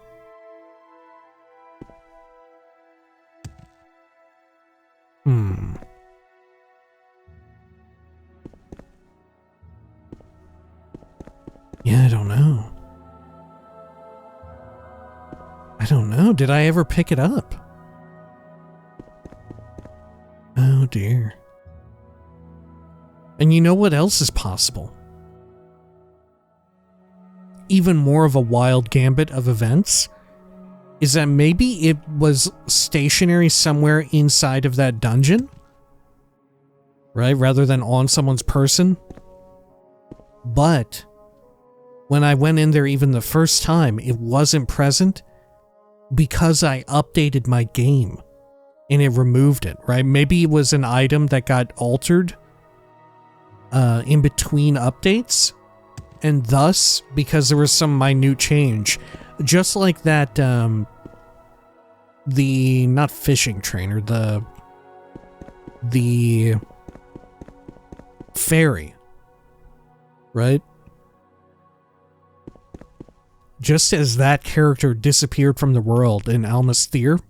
A: Yeah, I don't know. I don't know. Did I ever pick it up? Oh dear. And you know what else is possible? Even more of a wild gambit of events is that maybe it was stationary somewhere inside of that dungeon, right? Rather than on someone's person. But when I went in there even the first time, it wasn't present because I updated my game and it removed it, right? Maybe it was an item that got altered in between updates, and thus, because there was some minute change, just like that, the, not fishing trainer, the fairy, right? Just as that character disappeared from the world in Almasthir,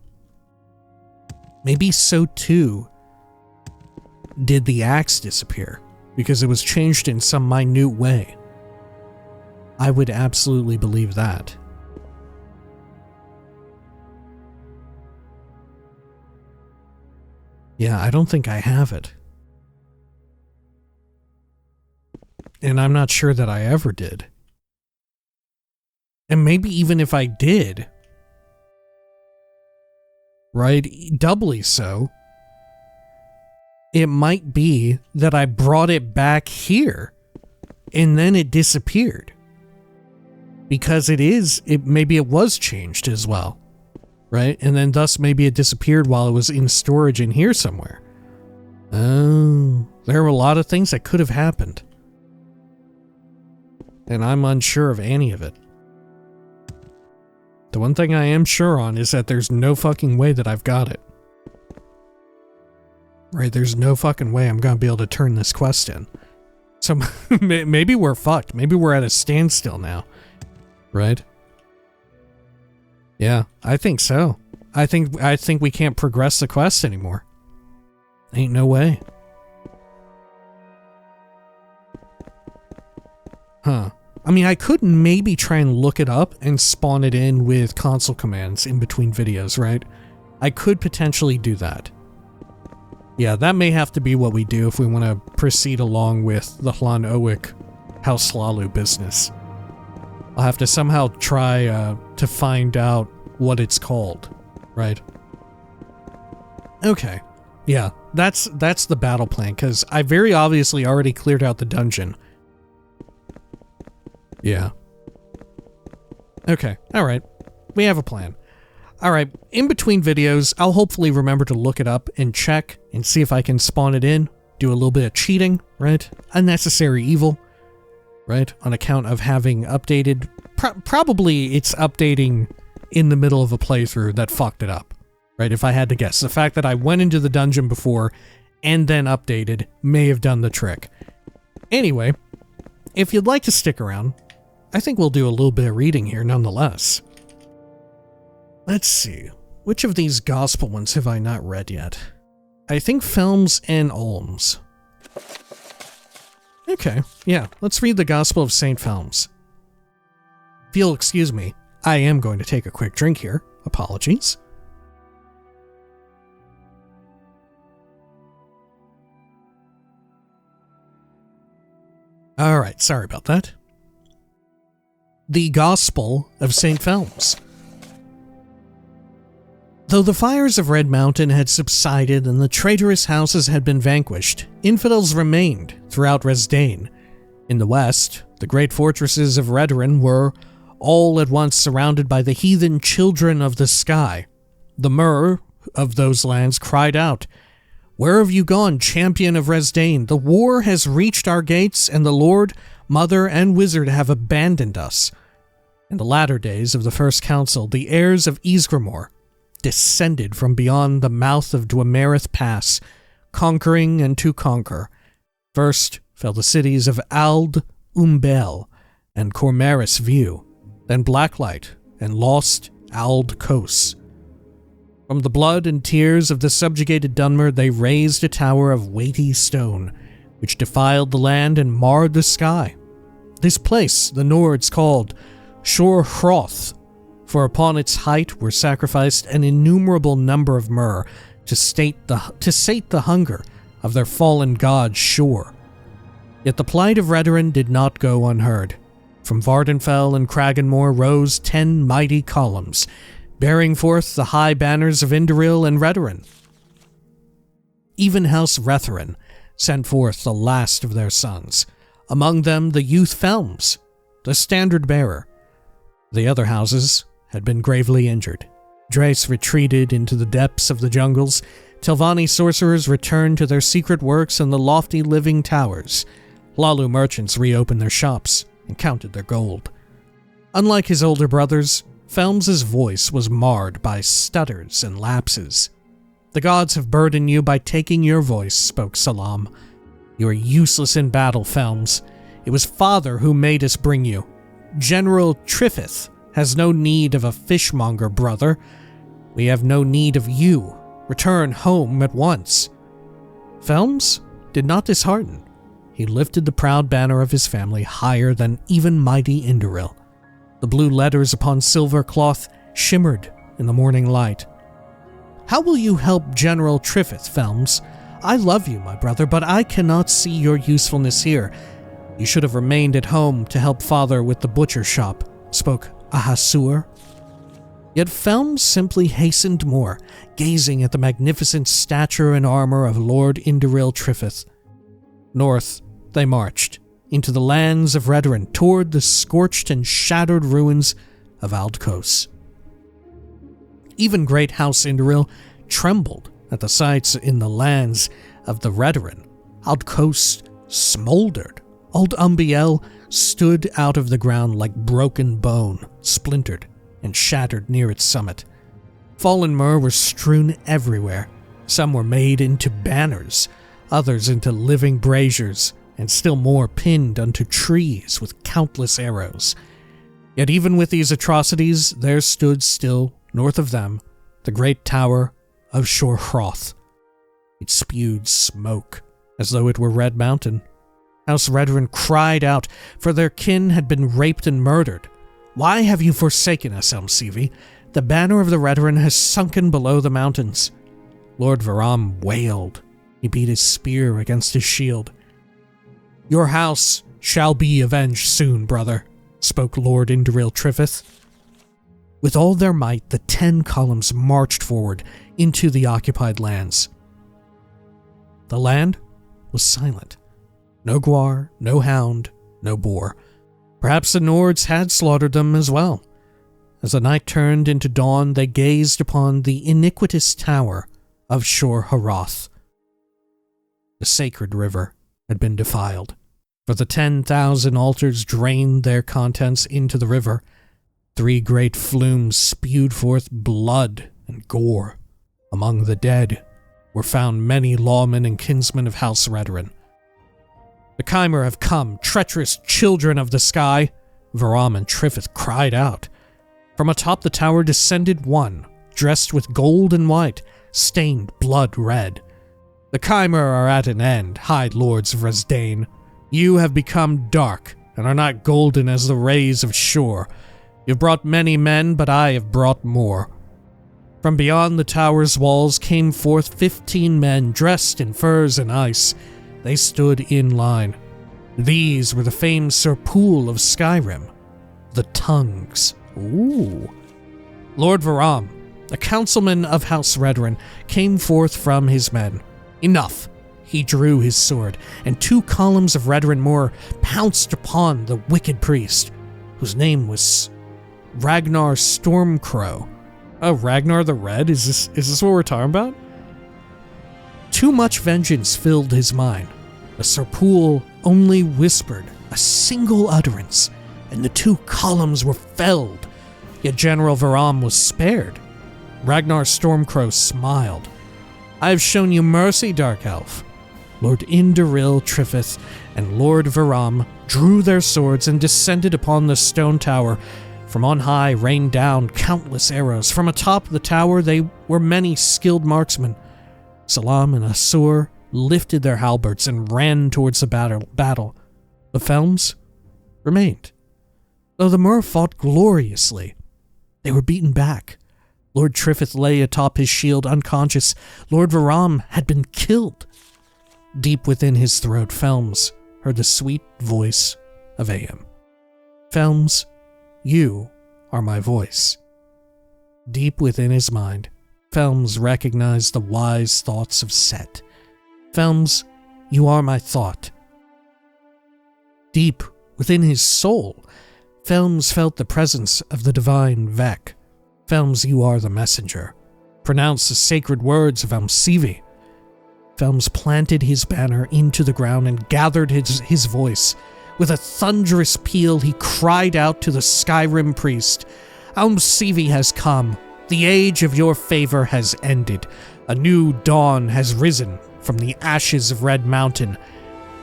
A: maybe so too did the axe disappear, because it was changed in some minute way. I would absolutely believe that. Yeah, I don't think I have it. And I'm not sure that I ever did. And maybe even if I did, right, doubly so, it might be that I brought it back here and then it disappeared. Because maybe it was changed as well, right? And then thus maybe it disappeared while it was in storage in here somewhere. Oh, there were a lot of things that could have happened. And I'm unsure of any of it. The one thing I am sure on is that there's no fucking way that I've got it. Right, there's no fucking way I'm gonna be able to turn this quest in. So maybe we're fucked. Maybe we're at a standstill now. Right? Yeah, I think so. I think we can't progress the quest anymore. Ain't no way. Huh. I mean, I could maybe try and look it up and spawn it in with console commands in between videos, right? I could potentially do that. Yeah, that may have to be what we do if we want to proceed along with the Hlan Oek House Lalu business. I'll have to somehow try to find out what it's called, right? Okay, yeah, that's the battle plan, because I very obviously already cleared out the dungeon. Yeah. Okay, alright. We have a plan. Alright, in between videos, I'll hopefully remember to look it up and check and see if I can spawn it in, do a little bit of cheating, right? Unnecessary evil, right? On account of having updated. Probably it's updating in the middle of a playthrough that fucked it up, right? If I had to guess. The fact that I went into the dungeon before and then updated may have done the trick. Anyway, if you'd like to stick around, I think we'll do a little bit of reading here nonetheless. Let's see. Which of these gospel ones have I not read yet? I think Films and Alms. Okay, yeah, let's read the Gospel of St. Films. If you'll excuse me, I am going to take a quick drink here. Apologies. Alright, sorry about that. The Gospel of St. Films. Though the fires of Red Mountain had subsided and the traitorous houses had been vanquished, infidels remained throughout Resdain. In the west, the great fortresses of Redoran were all at once surrounded by the heathen children of the sky. The Mer of those lands cried out, "Where have you gone, champion of Resdain? The war has reached our gates, and the Lord, Mother, and Wizard have abandoned us." In the latter days of the First Council, the heirs of Ysgramor descended from beyond the mouth of Dwemerith Pass, conquering and to conquer. First fell the cities of Ald Umbel and Cormaris View, then Blacklight and Lost Ald Kos. From the blood and tears of the subjugated Dunmer they raised a tower of weighty stone, which defiled the land and marred the sky. This place the Nords called Shor Hroth, for upon its height were sacrificed an innumerable number of Mer to sate the hunger of their fallen god Shor. Yet the plight of Redoran did not go unheard. From Vardenfell and Kraganmore rose 10 mighty columns, bearing forth the high banners of Indoril and Redoran. Even House Retherin sent forth the last of their sons, among them the youth Felms, the standard-bearer. The other houses had been gravely injured. Drace retreated into the depths of the jungles. Telvanni sorcerers returned to their secret works in the lofty living towers. Lalu merchants reopened their shops and counted their gold. Unlike his older brothers, Felms's voice was marred by stutters and lapses. "The gods have burdened you by taking your voice," spoke Salam. "You are useless in battle, Felms. It was Father who made us bring you. General Triffith has no need of a fishmonger, brother. We have no need of you. Return home at once." Felms did not dishearten. He lifted the proud banner of his family higher than even mighty Indoril. The blue letters upon silver cloth shimmered in the morning light. "How will you help General Triffith, Felms? I love you, my brother, but I cannot see your usefulness here. You should have remained at home to help Father with the butcher shop," spoke Ahasur. Yet Felms simply hastened more, gazing at the magnificent stature and armor of Lord Indoril Trifith. North they marched, into the lands of Redoran, toward the scorched and shattered ruins of Aldkos. Even great House Indoril trembled at the sights in the lands of the Redoran. Aldkos smoldered. Old Umbiel stood out of the ground like broken bone, splintered and shattered near its summit. Fallen myrrh were strewn everywhere. Some were made into banners, others into living braziers, and still more pinned unto trees with countless arrows. Yet even with these atrocities, there stood still, north of them, the great tower of Shorhroth. It spewed smoke, as though it were Red Mountain. House Redoran cried out, for their kin had been raped and murdered. Why have you forsaken us, Elmsivi? The banner of the Redoran has sunken below the mountains. Lord Varam wailed. He beat his spear against his shield. Your house shall be avenged soon, brother, spoke Lord Indoril Trifith. With all their might, the 10 columns marched forward into the occupied lands. The land was silent. No guar, no hound, no boar. Perhaps the Nords had slaughtered them as well. As the night turned into dawn, they gazed upon the iniquitous tower of Shorhroth. The sacred river had been defiled, for the 10,000 altars drained their contents into the river. 3 great flumes spewed forth blood and gore. Among the dead were found many lawmen and kinsmen of House Redoran. The Chimer have come, treacherous children of the sky, Varam and Trifith cried out. From atop the tower descended one, dressed with gold and white, stained blood red. The Chimer are at an end, high lords of Resdain. You have become dark, and are not golden as the rays of Shor. You've brought many men, but I have brought more. From beyond the tower's walls came forth 15 men dressed in furs and ice. They stood in line. These were the famed Serpool of Skyrim, the Tongues. Ooh. Lord Varam, a councilman of House Redoran, came forth from his men. Enough! He drew his sword, and 2 columns of Redoran Moor pounced upon the wicked priest, whose name was Ragnar Stormcrow. Oh, Ragnar the Red? Is this what we're talking about? Too much vengeance filled his mind. The Serpool only whispered a single utterance, and the 2 columns were felled. Yet General Varam was spared. Ragnar Stormcrow smiled. I have shown you mercy, Dark Elf. Lord Indoril Trifith and Lord Varam drew their swords and descended upon the stone tower. From on high rained down countless arrows. From atop the tower they were many skilled marksmen. Salam and Asur lifted their halberds and ran towards the battle. The Felms remained. Though the Mur fought gloriously, they were beaten back. Lord Trifith lay atop his shield unconscious. Lord Varam had been killed. Deep within his throat, Felms heard the sweet voice of Aim. Felms, you are my voice. Deep within his mind, Felms recognized the wise thoughts of Set. Felms, you are my thought. Deep within his soul, Felms felt the presence of the divine Vek. Felms, you are the messenger. Pronounce the sacred words of Elmsivi. Felms planted his banner into the ground and gathered his voice. With a thunderous peal, he cried out to the Skyrim priest, Elmsivi has come. The age of your favor has ended. A new dawn has risen from the ashes of Red Mountain.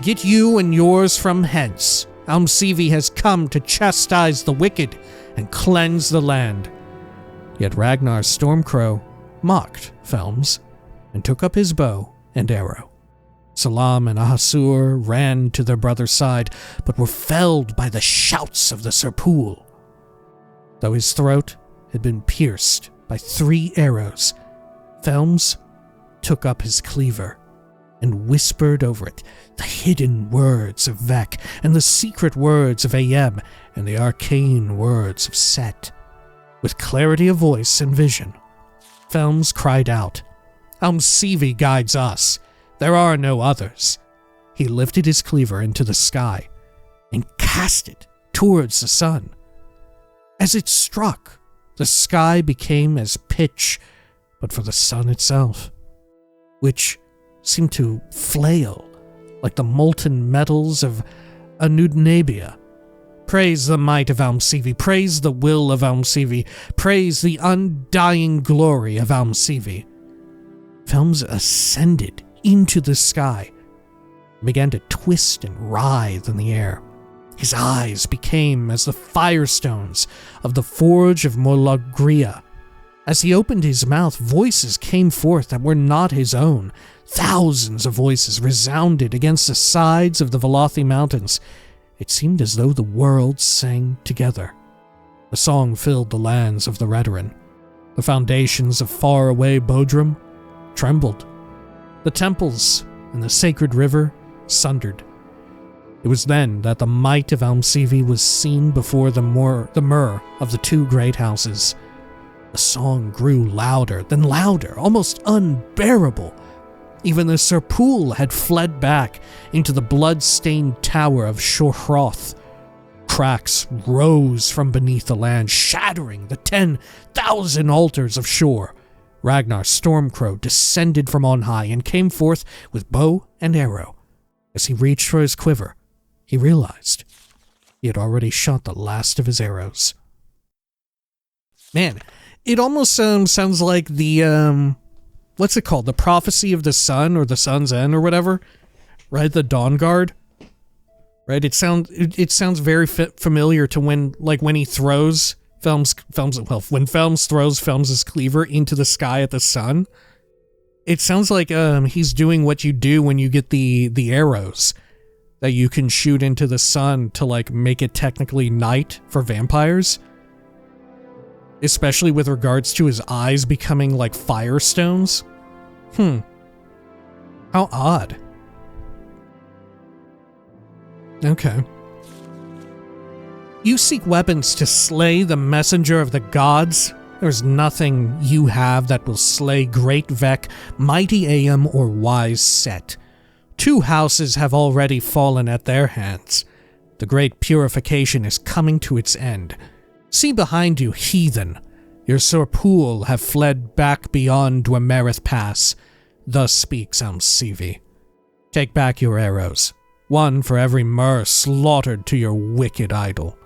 A: Get you and yours from hence. Elmsivi has come to chastise the wicked and cleanse the land. Yet Ragnar Stormcrow mocked Felms and took up his bow and arrow. Salam and Ahasur ran to their brother's side, but were felled by the shouts of the Serpool. Though his throat had been pierced by 3 arrows, Felms took up his cleaver and whispered over it the hidden words of Vec and the secret words of Ayem and the arcane words of Set. With clarity of voice and vision, Felms cried out, "Almsivi guides us. There are no others." He lifted his cleaver into the sky and cast it towards the sun. As it struck, the sky became as pitch, but for the sun itself, which seemed to flail like the molten metals of Anudnabia. Praise the might of Almsivi, praise the will of Almsivi, praise the undying glory of Almsivi. Felms ascended into the sky, began to twist and writhe in the air. His eyes became as the firestones of the forge of Molagria. As he opened his mouth, voices came forth that were not his own. Thousands of voices resounded against the sides of the Velothi Mountains. It seemed as though the worlds sang together. The song filled the lands of the Redoran. The foundations of far-away Bodrum trembled. The temples and the sacred river sundered. It was then that the might of Almsivi was seen before the myrrh of the two great houses. The song grew louder, then louder, almost unbearable. Even the Serpul had fled back into the blood-stained tower of Shorhroth. Cracks rose from beneath the land, shattering the 10,000 altars of Shor. Ragnar Stormcrow descended from on high and came forth with bow and arrow. As he reached for his quiver, he realized he had already shot the last of his arrows. Man, it almost sounds like the, what's it called? The Prophecy of the Sun, or the Sun's End, or whatever? Right? The Dawn Guard? Right? It sounds very familiar to when he throws when Felms throws Felms' cleaver into the sky at the sun. It sounds like he's doing what you do when you get the arrows that you can shoot into the sun to make it technically night for vampires. Especially with regards to his eyes becoming like firestones. How odd. Okay. You seek weapons to slay the messenger of the gods? There's nothing you have that will slay great Vec, mighty Ayem, or wise Set. 2 houses have already fallen at their hands. The great purification is coming to its end. See behind you, heathen. Your Serpul have fled back beyond Dwemerith Pass. Thus speaks Almsivi. Take back your arrows, 1 for every myrrh slaughtered to your wicked idol.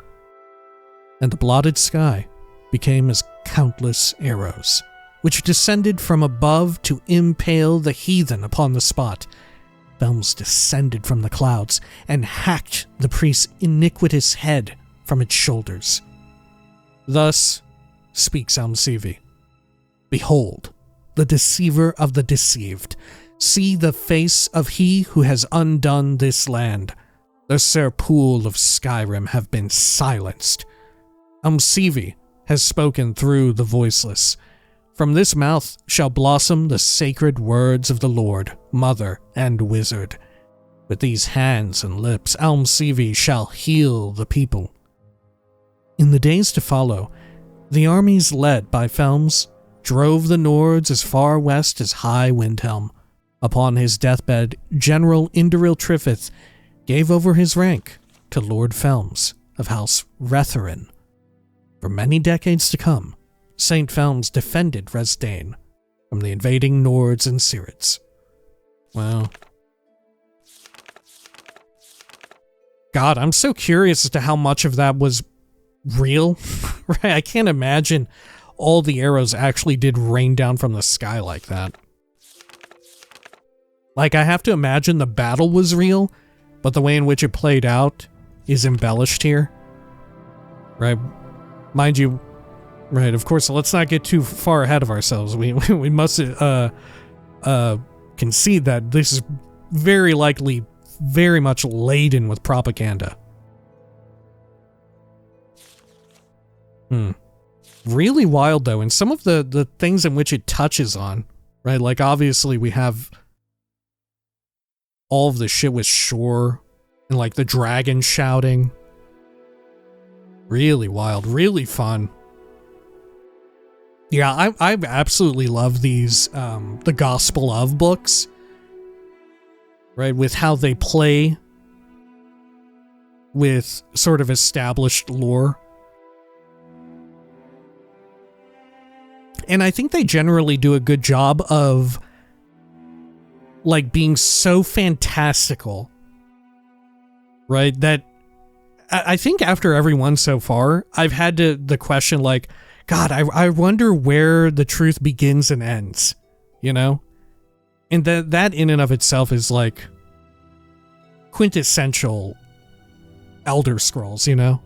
A: And the blotted sky became as countless arrows, which descended from above to impale the heathen upon the spot. Felms descended from the clouds and hacked the priest's iniquitous head from its shoulders. Thus speaks Almsivi. Behold, the deceiver of the deceived. See the face of he who has undone this land. The Serpul of Skyrim have been silenced. Almsivi has spoken through the voiceless. From this mouth shall blossom the sacred words of the Lord, Mother, and Wizard. With these hands and lips, Almsivi shall heal the people. In the days to follow, the armies led by Felms drove the Nords as far west as High Windhelm. Upon his deathbed, General Indoril Triffith gave over his rank to Lord Felms of House Retherin. For many decades to come, St. Felms defended Resdain from the invading Nords and Sirits. Well, God, I'm so curious as to how much of that was real. Right? I can't imagine all the arrows actually did rain down from the sky like that. I have to imagine the battle was real, but the way in which it played out is embellished here. Right? Mind you, right, of course, let's not get too far ahead of ourselves. We must concede that this is very likely very much laden with propaganda. Really wild, though, and some of the things in which it touches on, right? Obviously we have all of the shit with Shore and like the dragon shouting. Really wild, really fun. Yeah, I absolutely love these, the Gospel of books, right, with how they play with sort of established lore. And I think they generally do a good job of, like, being so fantastical, right, that I think after every one so far, I've had the question, like, God, I wonder where the truth begins and ends, you know? And that in and of itself is like quintessential Elder Scrolls, you know?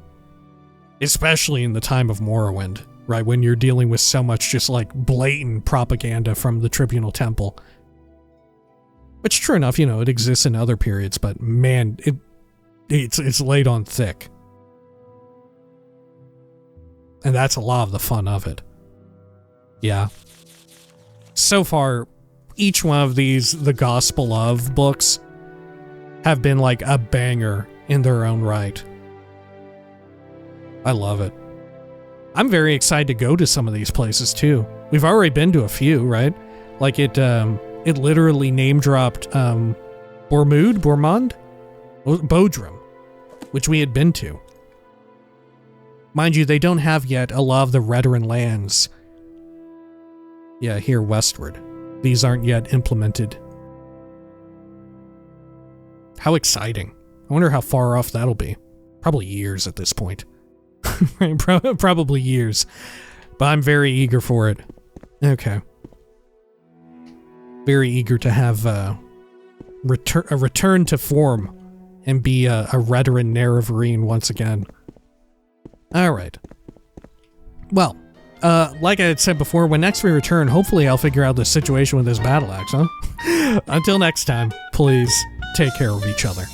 A: Especially in the time of Morrowind, right? When you're dealing with so much just like blatant propaganda from the Tribunal Temple. Which, true enough, you know, it exists in other periods, but man, it's laid on thick. And that's a lot of the fun of it. Yeah. So far, each one of these, the Gospel of books, have been like a banger in their own right. I love it. I'm very excited to go to some of these places too. We've already been to a few, right? Like it literally name dropped Bodrum, which we had been to. Mind you, they don't have yet a lot of the Redoran lands. Yeah, here westward. These aren't yet implemented. How exciting. I wonder how far off that'll be. Probably years at this point. Probably years. But I'm very eager for it. Okay. Very eager to have a return to form and be a Redoran Nerevarine once again. Alright. Well, like I had said before, when next we return, hopefully I'll figure out the situation with this battle axe, huh? Until next time, please take care of each other.